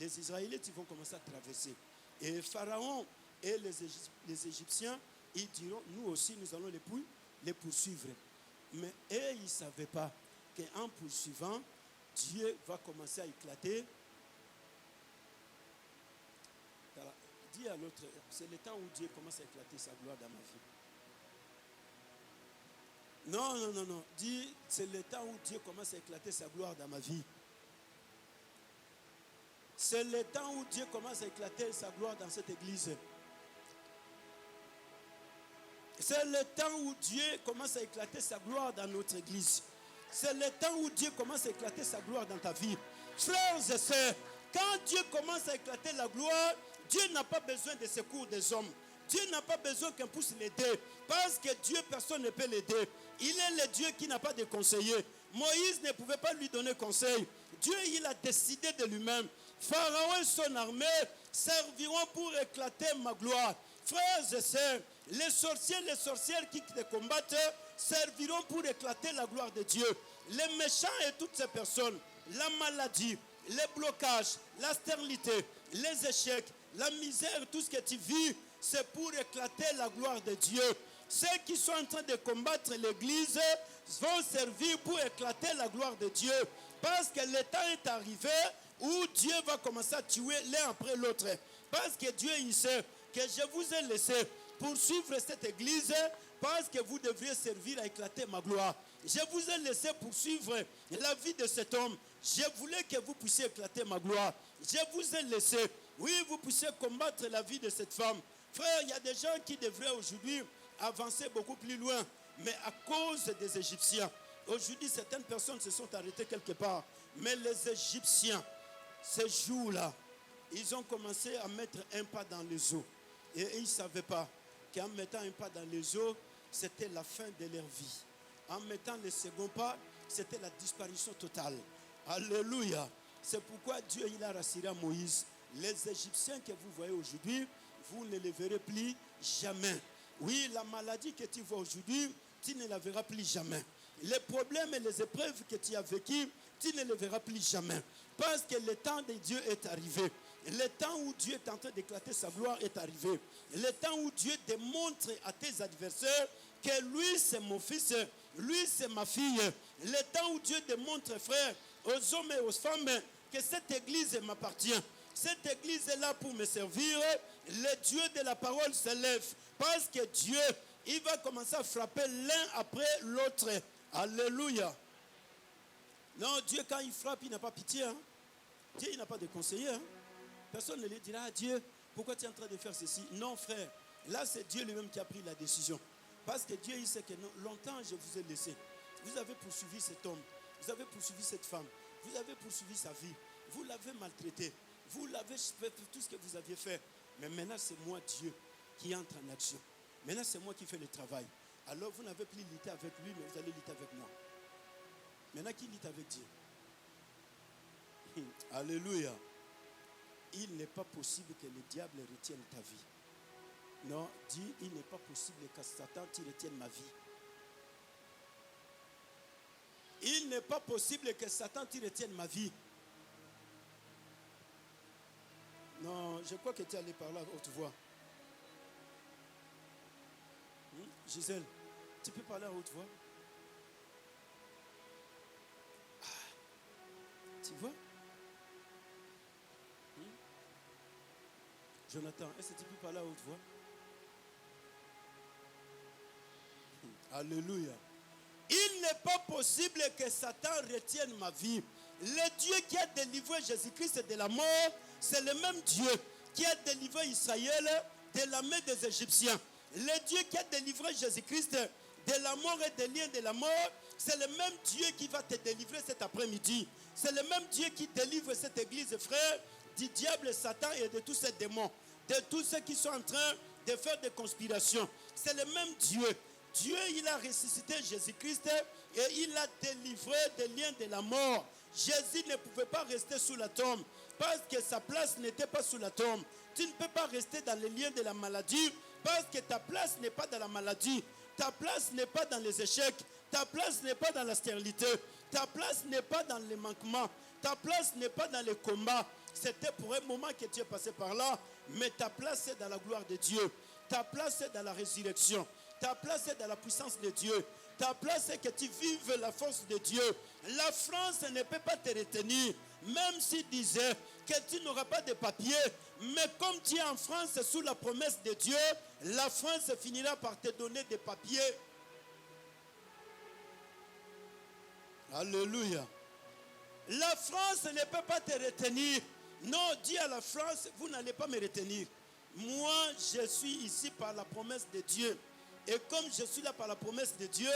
Les Israélites, ils vont commencer à traverser. Et Pharaon et les Égyptiens, ils diront, nous aussi, nous allons les poursuivre. Mais eux, ils ne savaient pas qu'en poursuivant, Dieu va commencer à éclater. Dis à l'autre, c'est le temps où Dieu commence à éclater sa gloire dans ma vie. Non. Dis, c'est le temps où Dieu commence à éclater sa gloire dans ma vie. C'est le temps où Dieu commence à éclater sa gloire dans cette église. C'est le temps où Dieu commence à éclater sa gloire dans notre église. C'est le temps où Dieu commence à éclater sa gloire dans ta vie. Frères et sœurs, quand Dieu commence à éclater la gloire, Dieu n'a pas besoin de secours des hommes. Dieu n'a pas besoin qu'on puisse l'aider. Parce que Dieu, personne ne peut l'aider. Il est le Dieu qui n'a pas de conseiller. Moïse ne pouvait pas lui donner conseil. Dieu, il a décidé de lui-même. Pharaon et son armée serviront pour éclater ma gloire. Frères et sœurs, les sorciers, les sorcières qui te combattent serviront pour éclater la gloire de Dieu. Les méchants et toutes ces personnes, la maladie, les blocages, la stérilité, les échecs, la misère, tout ce que tu vis, c'est pour éclater la gloire de Dieu. Ceux qui sont en train de combattre l'église vont servir pour éclater la gloire de Dieu. Parce que le temps est arrivé où Dieu va commencer à tuer l'un après l'autre. Parce que Dieu, il sait que je vous ai laissé poursuivre cette église parce que vous devriez servir à éclater ma gloire. Je vous ai laissé poursuivre la vie de cet homme. Je voulais que vous puissiez éclater ma gloire. Je vous ai laissé, oui, vous puissiez combattre la vie de cette femme. Frère, il y a des gens qui devraient aujourd'hui avancer beaucoup plus loin. Mais à cause des Égyptiens, aujourd'hui, certaines personnes se sont arrêtées quelque part. Mais les Égyptiens, ces jours-là, ils ont commencé à mettre un pas dans les eaux. Et ils ne savaient pas qu'en mettant un pas dans les eaux, c'était la fin de leur vie. En mettant le second pas, c'était la disparition totale. Alléluia. C'est pourquoi Dieu, il a rassuré à Moïse. Les Égyptiens que vous voyez aujourd'hui, vous ne les verrez plus jamais. Oui, la maladie que tu vois aujourd'hui, tu ne la verras plus jamais. Les problèmes et les épreuves que tu as vécues, tu ne les verras plus jamais. Parce que le temps de Dieu est arrivé. Le temps où Dieu est en train d'éclater sa gloire est arrivé. Le temps où Dieu démontre à tes adversaires que lui c'est mon fils, lui c'est ma fille. Le temps où Dieu démontre, frère, aux hommes et aux femmes que cette église m'appartient. Cette église est là pour me servir. Le Dieu de la parole se lève. Parce que Dieu, il va commencer à frapper l'un après l'autre. Alléluia. Non, Dieu, quand il frappe, il n'a pas pitié. Hein? Dieu, il n'a pas de conseiller. Hein? Personne ne lui dira, Dieu, pourquoi tu es en train de faire ceci? Non, frère. Là, c'est Dieu lui-même qui a pris la décision. Parce que Dieu, il sait que non, longtemps, je vous ai laissé. Vous avez poursuivi cet homme. Vous avez poursuivi cette femme. Vous avez poursuivi sa vie. Vous l'avez maltraité. Vous l'avez fait tout ce que vous aviez fait. Mais maintenant, c'est moi, Dieu, qui entre en action. Maintenant, c'est moi qui fais le travail. Alors, vous n'avez plus lutter avec lui, mais vous allez lutter avec moi. Maintenant, qui lutte avec Dieu? Alléluia. Il n'est pas possible que le diable retienne ta vie. Non, dis, il n'est pas possible que Satan retienne ma vie. Il n'est pas possible que Satan retienne ma vie. Non, je crois que tu es allé par là à haute voix. Gisèle, tu peux parler à haute voix? Tu vois? Jonathan, est-ce que tu peux parler à haute voix? Alléluia. Il n'est pas possible que Satan retienne ma vie. Le Dieu qui a délivré Jésus-Christ de la mort, c'est le même Dieu qui a délivré Israël de la main des Égyptiens. Le Dieu qui a délivré Jésus-Christ de la mort et des liens de la mort, c'est le même Dieu qui va te délivrer cet après-midi. C'est le même Dieu qui délivre cette église, frère, du diable, Satan et de tous ces démons, de tous ceux qui sont en train de faire des conspirations. C'est le même Dieu. Dieu, il a ressuscité Jésus-Christ et il a délivré des liens de la mort. Jésus ne pouvait pas rester sous la tombe parce que sa place n'était pas sous la tombe. Tu ne peux pas rester dans les liens de la maladie parce que ta place n'est pas dans la maladie. Ta place n'est pas dans les échecs. Ta place n'est pas dans la stérilité. Ta place n'est pas dans les manquements. Ta place n'est pas dans les combats. C'était pour un moment que tu es passé par là, mais ta place est dans la gloire de Dieu. Ta place est dans la résurrection. Ta place est dans la puissance de Dieu. Ta place est que tu vives la force de Dieu. La France ne peut pas te retenir, même s'il disait que tu n'auras pas de papiers. Mais comme tu es en France sous la promesse de Dieu, la France finira par te donner des papiers. Alléluia. La France ne peut pas te retenir. Non, dis à la France, vous n'allez pas me retenir. Moi, je suis ici par la promesse de Dieu. Et comme je suis là par la promesse de Dieu,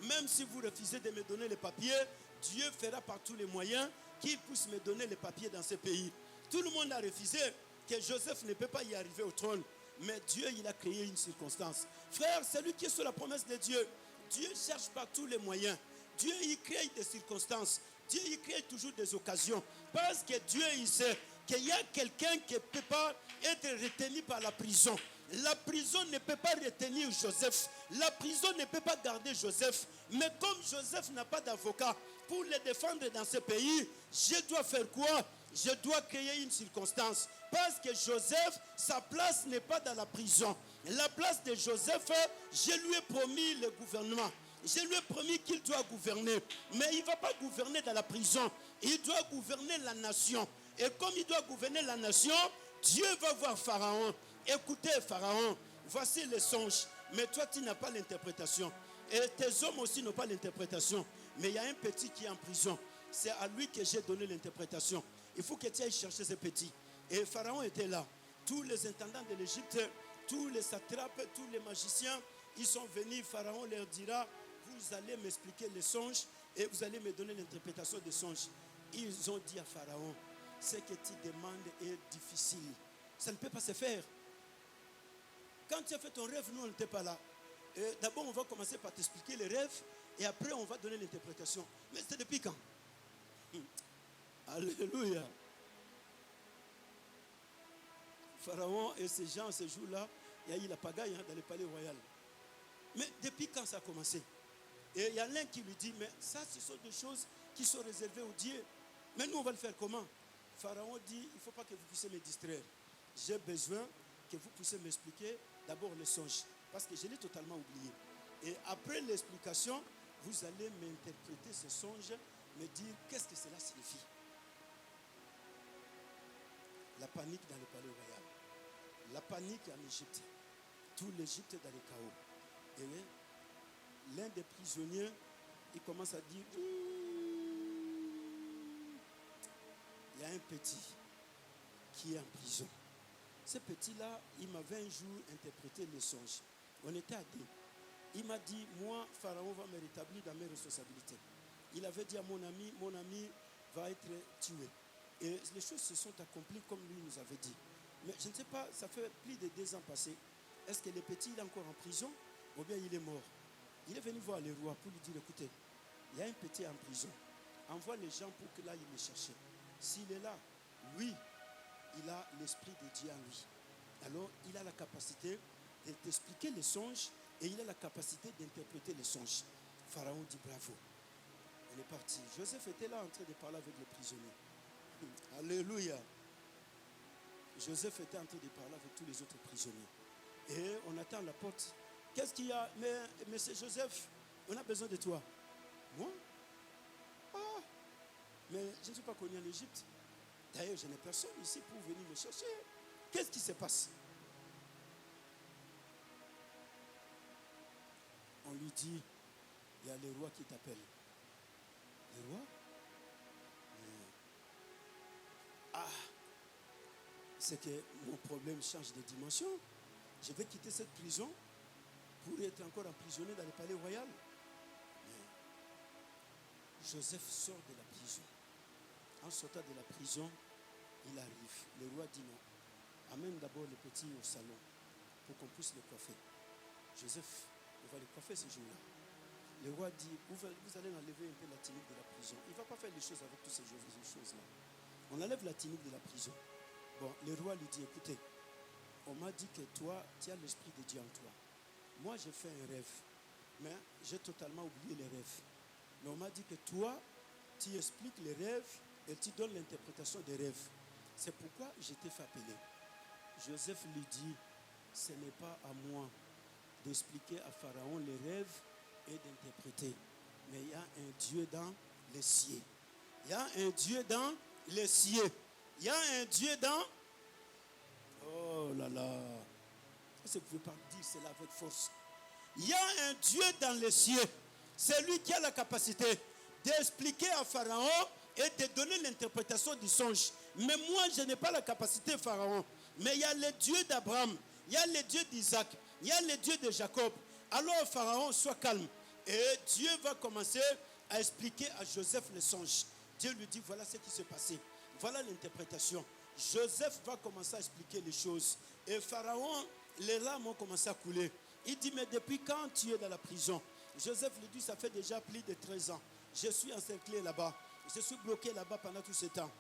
même si vous refusez de me donner les papiers, Dieu fera par tous les moyens qu'il puisse me donner les papiers dans ce pays. Tout le monde a refusé que Joseph ne peut pas y arriver au trône. Mais Dieu, il a créé une circonstance. Frère, c'est lui qui est sur la promesse de Dieu. Dieu cherche par tous les moyens. Dieu, il crée des circonstances. Dieu, il crée toujours des occasions. Parce que Dieu, il sait qu'il y a quelqu'un qui ne peut pas être retenu par la prison. La prison ne peut pas retenir Joseph. La prison ne peut pas garder Joseph. Mais comme Joseph n'a pas d'avocat pour le défendre dans ce pays, je dois faire quoi? Je dois créer une circonstance. Parce que Joseph, sa place n'est pas dans la prison. La place de Joseph, je lui ai promis le gouvernement. Je lui ai promis qu'il doit gouverner. Mais il ne va pas gouverner dans la prison. Il doit gouverner la nation. Et comme il doit gouverner la nation, Dieu va voir Pharaon. Écoutez, Pharaon, voici les songes. Mais toi, tu n'as pas l'interprétation. Et tes hommes aussi n'ont pas l'interprétation. Mais il y a un petit qui est en prison. C'est à lui que j'ai donné l'interprétation. Il faut que tu ailles chercher ce petit. Et Pharaon était là. Tous les intendants de l'Égypte, tous les satrapes, tous les magiciens, ils sont venus. Pharaon leur dira, vous allez m'expliquer les songes et vous allez me donner l'interprétation des songes. Ils ont dit à Pharaon, ce que tu demandes est difficile. Ça ne peut pas se faire. Quand tu as fait ton rêve, nous, on n'était pas là. D'abord, on va commencer par t'expliquer les rêves et après, on va donner l'interprétation. Mais c'était depuis quand? Alléluia. Pharaon et ces gens, ces jours-là, il y a eu la pagaille dans le palais royal. Mais depuis quand ça a commencé? Et il y a l'un qui lui dit, mais ça, ce sont des choses qui sont réservées aux dieux. Mais nous, on va le faire comment? Pharaon dit, il ne faut pas que vous puissiez me distraire. J'ai besoin que vous puissiez m'expliquer d'abord les songes. Parce que je l'ai totalement oublié. Et après l'explication, vous allez m'interpréter ces songes, me dire qu'est-ce que cela signifie. La panique dans le palais royal. La panique en Égypte. Tout l'Égypte dans le chaos. Et l'un des prisonniers, il commence à dire, il y a un petit qui est en prison. Ce petit-là, il m'avait un jour interprété les songes. On était à deux. Il m'a dit, moi, Pharaon va me rétablir dans mes responsabilités. Il avait dit à mon ami va être tué. Et les choses se sont accomplies comme lui nous avait dit. Mais je ne sais pas, ça fait plus de 2 ans passés. est-ce que le petit il est encore en prison ou bien il est mort? Il est venu voir le roi pour lui dire, écoutez, il y a un petit en prison. Envoie les gens pour que là, il le cherche. S'il est là, lui, il a l'esprit de Dieu en lui. Alors, il a la capacité de t'expliquer les songes et il a la capacité d'interpréter les songes. Pharaon dit bravo. On est parti. Joseph était là en train de parler avec les prisonniers. Alléluia. Joseph était en train de parler avec tous les autres prisonniers. Et on attend à la porte. Qu'est-ce qu'il y a? Mais c'est Joseph, on a besoin de toi. Moi? Ah, mais je ne suis pas connu en Égypte. D'ailleurs, je n'ai personne ici pour venir me chercher. Qu'est-ce qui se passe? On lui dit, il y a le roi qui t'appelle. Le roi? Ah, c'est que mon problème change de dimension. Je vais quitter cette prison pour être encore emprisonné dans le palais royal. Mais Joseph sort de la prison. En sortant de la prison, il arrive. Le roi dit non. Amène d'abord le petit au salon pour qu'on puisse le coiffer. Joseph, on va le coiffer ce jour-là. Le roi dit, vous allez enlever un peu la tunique de la prison. Il ne va pas faire les choses avec toutes ces choses-là. On enlève la tunique de la prison. Bon, le roi lui dit, écoutez, on m'a dit que toi, tu as l'esprit de Dieu en toi. Moi, j'ai fait un rêve, mais j'ai totalement oublié les rêves. Mais on m'a dit que toi, tu expliques les rêves et tu donnes l'interprétation des rêves. C'est pourquoi je t'ai fait appeler. Joseph lui dit, ce n'est pas à moi d'expliquer à Pharaon les rêves et d'interpréter. Mais il y a un Dieu dans les cieux. Il y a un Dieu dans les cieux. Il y a un Dieu dans... Oh là là. Est-ce que vous ne pouvez pas dire cela avec force? Il y a un Dieu dans les cieux. C'est lui qui a la capacité d'expliquer à Pharaon et de donner l'interprétation du songe. Mais moi, je n'ai pas la capacité, Pharaon. Mais il y a le Dieu d'Abraham, il y a le Dieu d'Isaac, il y a le Dieu de Jacob. Alors, Pharaon, sois calme. Et Dieu va commencer à expliquer à Joseph le songe. Dieu lui dit, voilà ce qui s'est passé. Voilà l'interprétation. Joseph va commencer à expliquer les choses. Et Pharaon, les larmes ont commencé à couler. Il dit, mais depuis quand tu es dans la prison? Joseph lui dit, ça fait déjà plus de 13 ans. Je suis encerclé là-bas. Je suis bloqué là-bas pendant tout ce temps.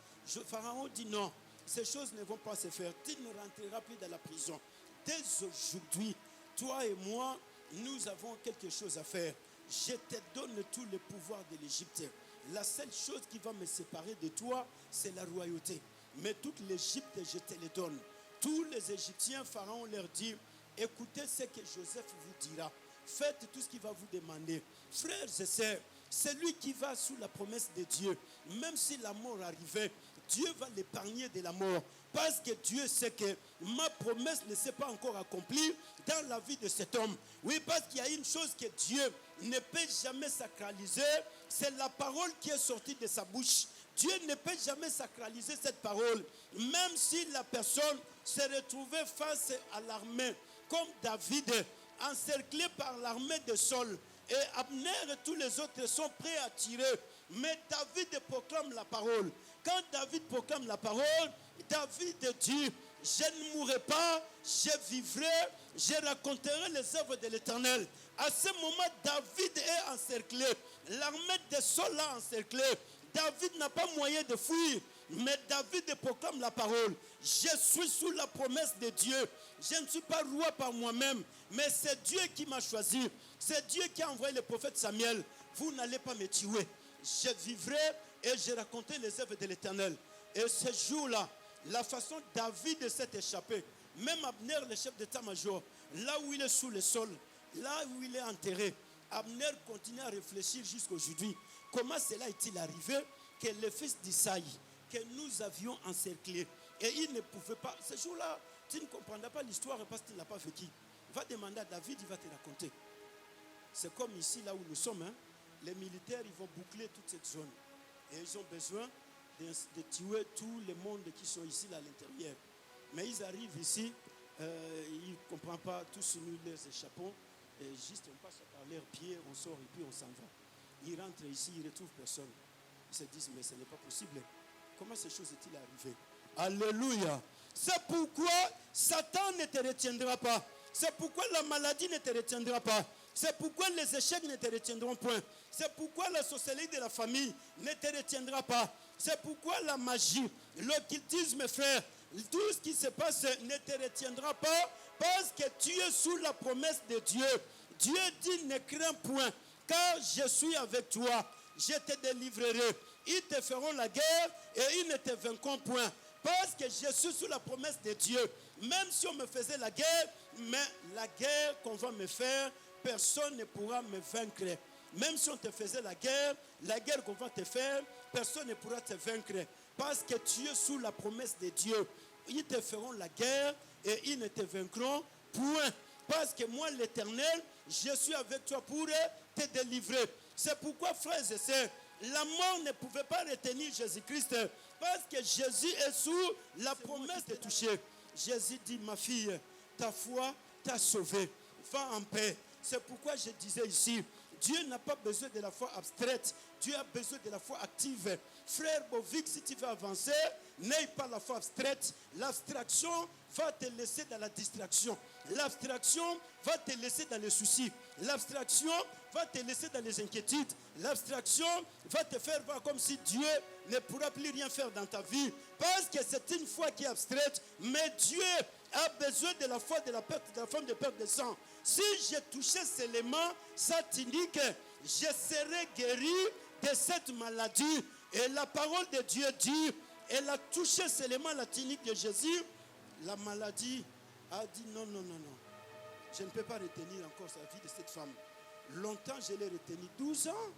Pharaon dit, non, ces choses ne vont pas se faire. Tu ne rentreras plus dans la prison. Dès aujourd'hui, toi et moi, nous avons quelque chose à faire. Je te donne tous les pouvoirs de l'Égypte. La seule chose qui va me séparer de toi, c'est la royauté. Mais toute l'Égypte, je te les donne. Tous les Égyptiens, Pharaon leur dit, écoutez ce que Joseph vous dira. Faites tout ce qu'il va vous demander. Frères et sœurs, c'est lui qui va sous la promesse de Dieu. Même si la mort arrivait, Dieu va l'épargner de la mort. Parce que Dieu sait que ma promesse ne s'est pas encore accomplie dans la vie de cet homme. Oui, parce qu'il y a une chose que Dieu ne peut jamais sacraliser, c'est la parole qui est sortie de sa bouche. Dieu ne peut jamais sacraliser cette parole. Même si la personne s'est retrouvée face à l'armée, comme David, encerclé par l'armée de Saul. Et Abner et tous les autres sont prêts à tirer. Mais David proclame la parole. Quand David proclame la parole, David dit, je ne mourrai pas, je vivrai, je raconterai les œuvres de l'Éternel. À ce moment, David est encerclé. L'armée de Saul l'a encerclé. David n'a pas moyen de fuir. Mais David proclame la parole. Je suis sous la promesse de Dieu. Je ne suis pas roi par moi-même, mais c'est Dieu qui m'a choisi. C'est Dieu qui a envoyé le prophète Samuel. Vous n'allez pas me tuer. Je vivrai et je raconterai les œuvres de l'Éternel. Et ce jour-là, la façon David s'est échappé, même Abner, le chef d'état-major, là où il est sous le sol, là où il est enterré, Abner continue à réfléchir jusqu'aujourd'hui. Comment cela est-il arrivé que le fils d'Isaïe, que nous avions encerclé, et il ne pouvait pas, ce jour-là, tu ne comprendras pas l'histoire parce que tu ne l'as pas vécu. Va demander à David, il va te raconter. C'est comme ici, là où nous sommes, hein, les militaires, ils vont boucler toute cette zone. Et ils ont besoin de tuer tout le monde qui sont ici, là, à l'intérieur. Mais ils arrivent ici, ils ne comprennent pas, tous nous les échappons, et juste on passe par leurs pieds, on sort et puis on s'en va. Ils rentrent ici, ils ne retrouvent personne. Ils se disent, mais ce n'est pas possible. Comment ces choses est-il arrivé? Alléluia. C'est pourquoi Satan ne te retiendra pas. C'est pourquoi la maladie ne te retiendra pas. C'est pourquoi les échecs ne te retiendront point. C'est pourquoi la sorcellerie de la famille ne te retiendra pas. C'est pourquoi la magie, l'occultisme, frère, tout ce qui se passe ne te retiendra pas parce que tu es sous la promesse de Dieu. Dieu dit, ne crains point, car je suis avec toi. Je te délivrerai. Ils te feront la guerre et ils ne te vaincront point. Parce que je suis sous la promesse de Dieu. Même si on me faisait la guerre, mais la guerre qu'on va me faire, personne ne pourra me vaincre. Même si on te faisait la guerre qu'on va te faire, personne ne pourra te vaincre. Parce que tu es sous la promesse de Dieu. Ils te feront la guerre et ils ne te vaincront point. Parce que moi, l'Éternel, je suis avec toi pour te délivrer. C'est pourquoi, frères et sœurs, la mort ne pouvait pas retenir Jésus-Christ. Parce que Jésus est sous la promesse de toucher. Jésus dit, ma fille, ta foi t'a sauvée. Va en paix. C'est pourquoi je disais ici, Dieu n'a pas besoin de la foi abstraite. Dieu a besoin de la foi active. Frère Bovic, si tu veux avancer, n'aie pas la foi abstraite. L'abstraction va te laisser dans la distraction. L'abstraction va te laisser dans les soucis. L'abstraction va te laisser dans les inquiétudes. L'abstraction va te faire voir comme si Dieu ne pourra plus rien faire dans ta vie. Parce que c'est une foi qui est abstraite. Mais Dieu a besoin de la foi de la perte de la femme de perte de sang. Si j'ai touché cet élément, ça t'indique que je serai guéri de cette maladie. Et la parole de Dieu dit, elle a touché cet élément, la clinique de Jésus. La maladie a dit non. Je ne peux pas retenir encore sa vie de cette femme. Longtemps, je l'ai retenue, 12 ans.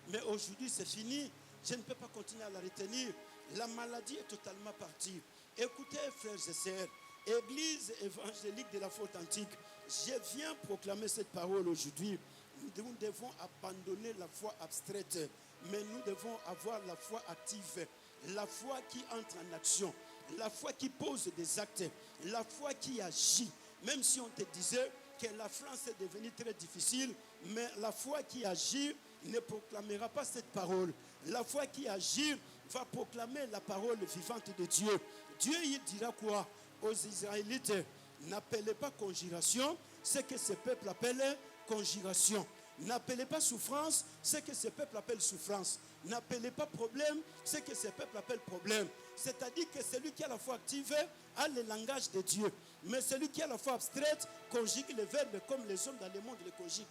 Mais aujourd'hui, c'est fini. Je ne peux pas continuer à la retenir. La maladie est totalement partie. Écoutez, frères et sœurs, Église évangélique de la foi authentique, je viens proclamer cette parole aujourd'hui. Nous devons abandonner la foi abstraite, mais nous devons avoir la foi active, la foi qui entre en action, la foi qui pose des actes, la foi qui agit. Même si on te disait que la France est devenue très difficile, mais la foi qui agit ne proclamera pas cette parole. La foi qui agit va proclamer la parole vivante de Dieu. Dieu, il dira quoi aux Israélites? N'appelez pas conjuration ce que ce peuple appelle conjuration. N'appelez pas souffrance ce que ce peuple appelle souffrance. N'appelez pas problème ce que ce peuple appelle problème. C'est-à-dire que celui qui a la foi active a le langage de Dieu. Mais celui qui a la foi abstraite conjugue les verbes comme les hommes dans le monde les conjuguent.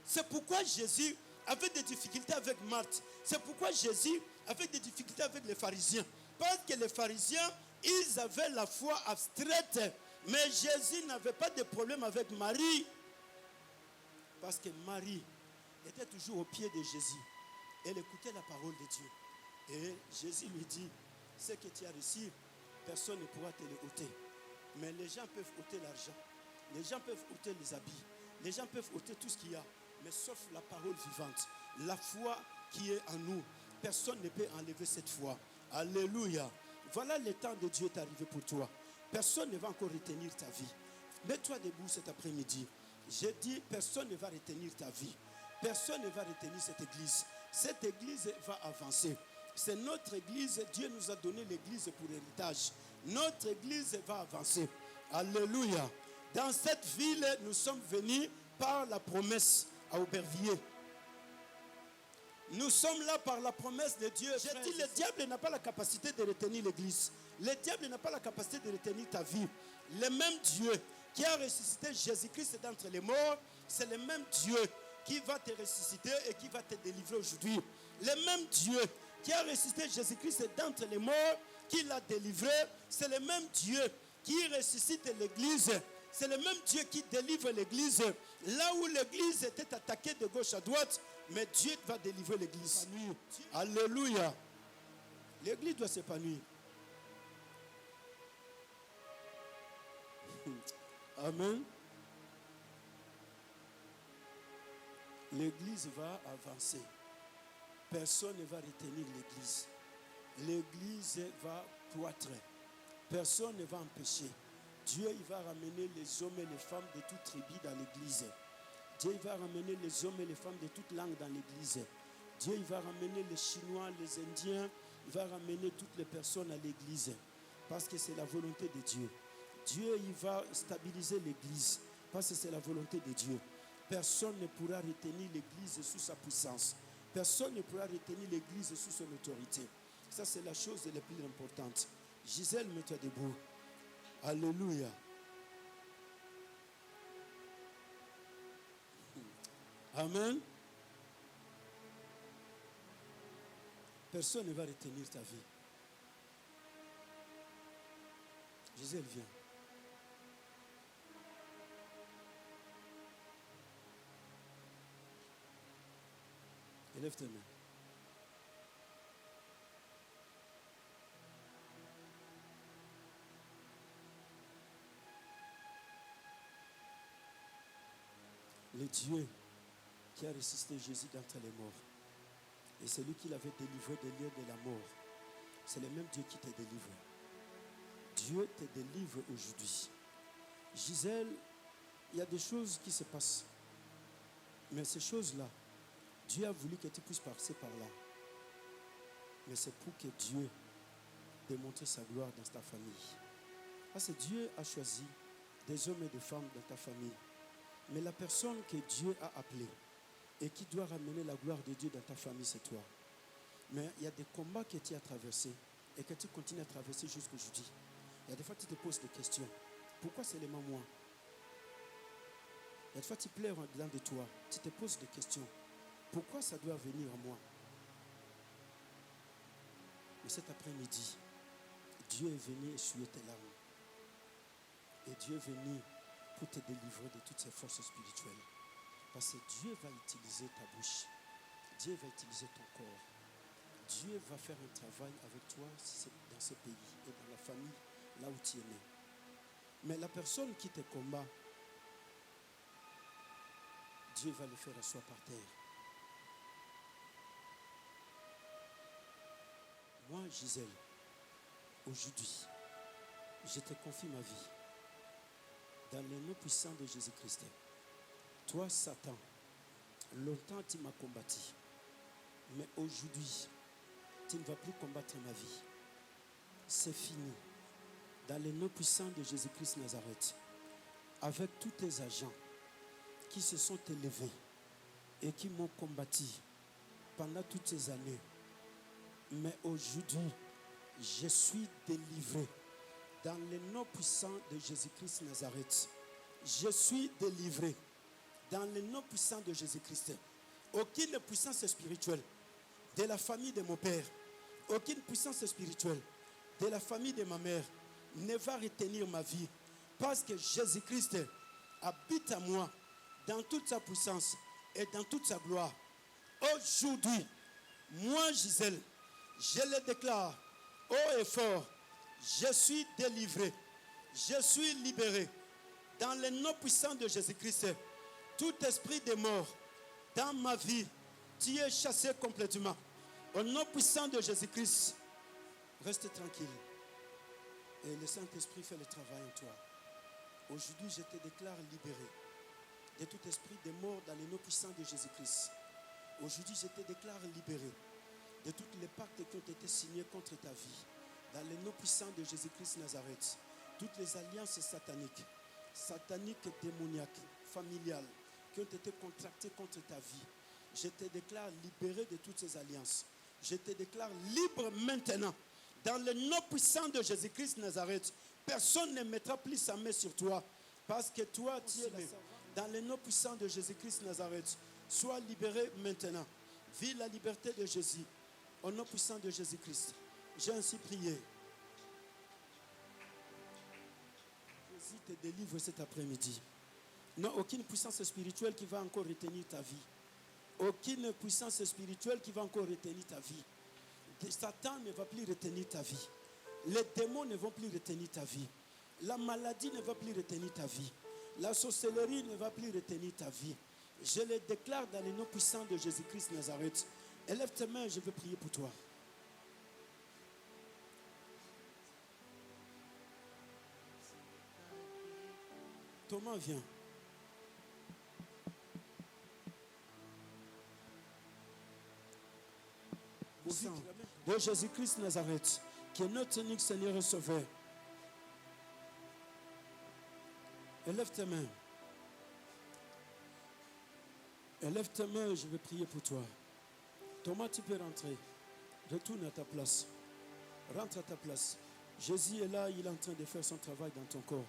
C'est pourquoi Jésus avait des difficultés avec Marthe. C'est pourquoi Jésus avait des difficultés avec les pharisiens. Parce que les pharisiens, ils avaient la foi abstraite. Mais Jésus n'avait pas de problème avec Marie. Parce que Marie était toujours au pied de Jésus. Elle écoutait la parole de Dieu. Et Jésus lui dit, ce que tu as reçu, personne ne pourra te le ôter. Mais les gens peuvent ôter l'argent. Les gens peuvent ôter les habits. Les gens peuvent ôter tout ce qu'il y a. Mais sauf la parole vivante. La foi qui est en nous. Personne ne peut enlever cette foi. Alléluia. Voilà le temps de Dieu est arrivé pour toi. Personne ne va encore retenir ta vie. Mets-toi debout cet après-midi. J'ai dit, personne ne va retenir ta vie. Personne ne va retenir cette église. Cette église va avancer. C'est notre église. Dieu nous a donné l'église pour héritage. Notre église va avancer. Alléluia. Dans cette ville, nous sommes venus par la promesse à Aubervilliers. Nous sommes là par la promesse de Dieu. J'ai dit, le diable n'a pas la capacité de retenir l'église. Le diable n'a pas la capacité de retenir ta vie. Le même Dieu qui a ressuscité Jésus-Christ d'entre les morts, c'est le même Dieu qui va te ressusciter et qui va te délivrer aujourd'hui. Le même Dieu qui a ressuscité Jésus-Christ d'entre les morts, qui l'a délivré, c'est le même Dieu qui ressuscite l'église. C'est le même Dieu qui délivre l'église. Là où l'église était attaquée de gauche à droite, mais Dieu va délivrer l'église. Alléluia. L'église doit s'épanouir. Amen. L'église va avancer. Personne ne va retenir l'église. L'église va croître. Personne ne va empêcher. Dieu, il va ramener les hommes et les femmes de toute tribu dans l'église. Dieu, il va ramener les hommes et les femmes de toute langue dans l'église. Dieu, il va ramener les Chinois, les Indiens. Il va ramener toutes les personnes à l'église. Parce que c'est la volonté de Dieu. Dieu, il va stabiliser l'église parce que c'est la volonté de Dieu. Personne ne pourra retenir l'église sous sa puissance. Personne ne pourra retenir l'église sous son autorité. Ça, c'est la chose la plus importante. Gisèle, mets-toi debout. Alléluia. Amen. Personne ne va retenir ta vie. Gisèle, viens. Élève tes mains. Le Dieu qui a ressuscité Jésus d'entre les morts, et celui qui l'avait délivré des liens de la mort, c'est le même Dieu qui te délivre. Dieu te délivre aujourd'hui. Gisèle, il y a des choses qui se passent. Mais ces choses-là, Dieu a voulu que tu puisses passer par là. Mais c'est pour que Dieu démontre sa gloire dans ta famille. Parce que Dieu a choisi des hommes et des femmes dans ta famille. Mais la personne que Dieu a appelée et qui doit ramener la gloire de Dieu dans ta famille, c'est toi. Mais il y a des combats que tu as traversés et que tu continues à traverser jusqu'aujourd'hui. Il y a des fois tu te poses des questions. Pourquoi seulement moi? Il y a des fois tu pleures en dedans de toi. Tu te poses des questions. Pourquoi ça doit venir à moi? Mais cet après-midi, Dieu est venu essuyer tes larmes. Et Dieu est venu pour te délivrer de toutes ces forces spirituelles. Parce que Dieu va utiliser ta bouche. Dieu va utiliser ton corps. Dieu va faire un travail avec toi dans ce pays et dans la famille, là où tu es né. Mais la personne qui te combat, Dieu va le faire asseoir par terre. Moi, Gisèle, aujourd'hui, je te confie ma vie dans le nom puissant de Jésus-Christ. Toi, Satan, longtemps tu m'as combattu, mais aujourd'hui, tu ne vas plus combattre ma vie. C'est fini. Dans le nom puissant de Jésus-Christ Nazareth, avec tous tes agents qui se sont élevés et qui m'ont combattu pendant toutes ces années, mais aujourd'hui, je suis délivré dans le nom puissant de Jésus-Christ Nazareth. Je suis délivré dans le nom puissant de Jésus-Christ. Aucune puissance spirituelle de la famille de mon père, aucune puissance spirituelle de la famille de ma mère ne va retenir ma vie, parce que Jésus-Christ habite à moi dans toute sa puissance et dans toute sa gloire. Aujourd'hui, moi, Gisèle, je le déclare haut et fort, je suis délivré, je suis libéré dans le nom puissant de Jésus-Christ. Tout esprit de mort dans ma vie, tu es chassé complètement. Au nom puissant de Jésus-Christ, reste tranquille. Et le Saint-Esprit fait le travail en toi. Aujourd'hui, je te déclare libéré de tout esprit de mort dans le nom puissant de Jésus-Christ. Aujourd'hui, je te déclare libéré de tous les pactes qui ont été signés contre ta vie. Dans le nom puissant de Jésus-Christ Nazareth, toutes les alliances sataniques, démoniaques, familiales, qui ont été contractées contre ta vie, je te déclare libéré de toutes ces alliances. Je te déclare libre maintenant. Dans le nom puissant de Jésus-Christ Nazareth, personne ne mettra plus sa main sur toi, parce que toi, tu es là. Dans le nom puissant de Jésus-Christ Nazareth, sois libéré maintenant. Vis la liberté de Jésus. Au nom puissant de Jésus-Christ, j'ai ainsi prié. Jésus te délivre cet après-midi. Non, aucune puissance spirituelle qui va encore retenir ta vie. Aucune puissance spirituelle qui va encore retenir ta vie. Satan ne va plus retenir ta vie. Les démons ne vont plus retenir ta vie. La maladie ne va plus retenir ta vie. La sorcellerie ne va plus retenir ta vie. Je le déclare dans le nom puissant de Jésus-Christ Nazareth. Élève tes mains, je veux prier pour toi. Thomas, viens. Au sang de Jésus-Christ Nazareth, qui est notre unique Seigneur et Sauveur. Élève tes mains. Élève tes mains et je vais prier pour toi. Thomas, tu peux rentrer. Retourne à ta place. Rentre à ta place. Jésus est là, il est en train de faire son travail dans ton corps.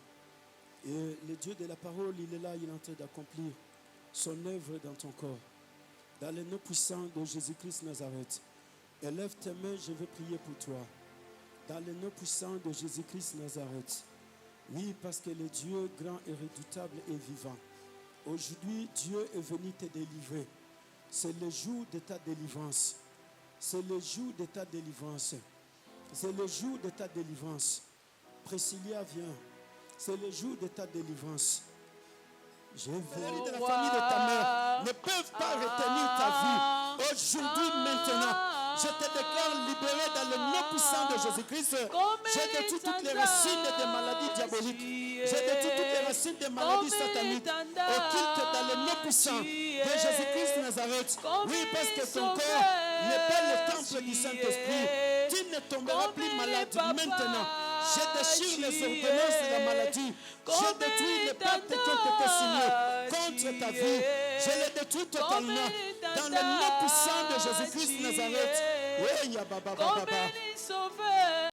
Et le Dieu de la parole, il est là, il est en train d'accomplir son œuvre dans ton corps. Dans le nom puissant de Jésus-Christ Nazareth. Élève tes mains, je vais prier pour toi. Dans le nom puissant de Jésus-Christ Nazareth. Oui, parce que le Dieu grand et redoutable est vivant. Aujourd'hui, Dieu est venu te délivrer. C'est le jour de ta délivrance. C'est le jour de ta délivrance. C'est le jour de ta délivrance. Priscilla, viens. C'est le jour de ta délivrance. J'ai vu de la famille de ta mère ne peuvent pas retenir ta vie. Aujourd'hui, maintenant, je te déclare libéré dans le nom puissant de Jésus-Christ. J'ai détruit toutes les racines des maladies diaboliques. J'ai détruit toutes les racines des maladies sataniques. Occulte dans le nom puissant de Jésus-Christ Nazareth. Oui, parce que ton corps n'est pas le temple du Saint-Esprit. Tu ne tomberas plus malade maintenant. Je déchire les ordonnances de la maladie. Je détruis les pactes qui ont été signés contre ta vie. Je les détruis totalement. Dans le nom puissant de Jésus-Christ Nazareth. Oui, ya baba baba.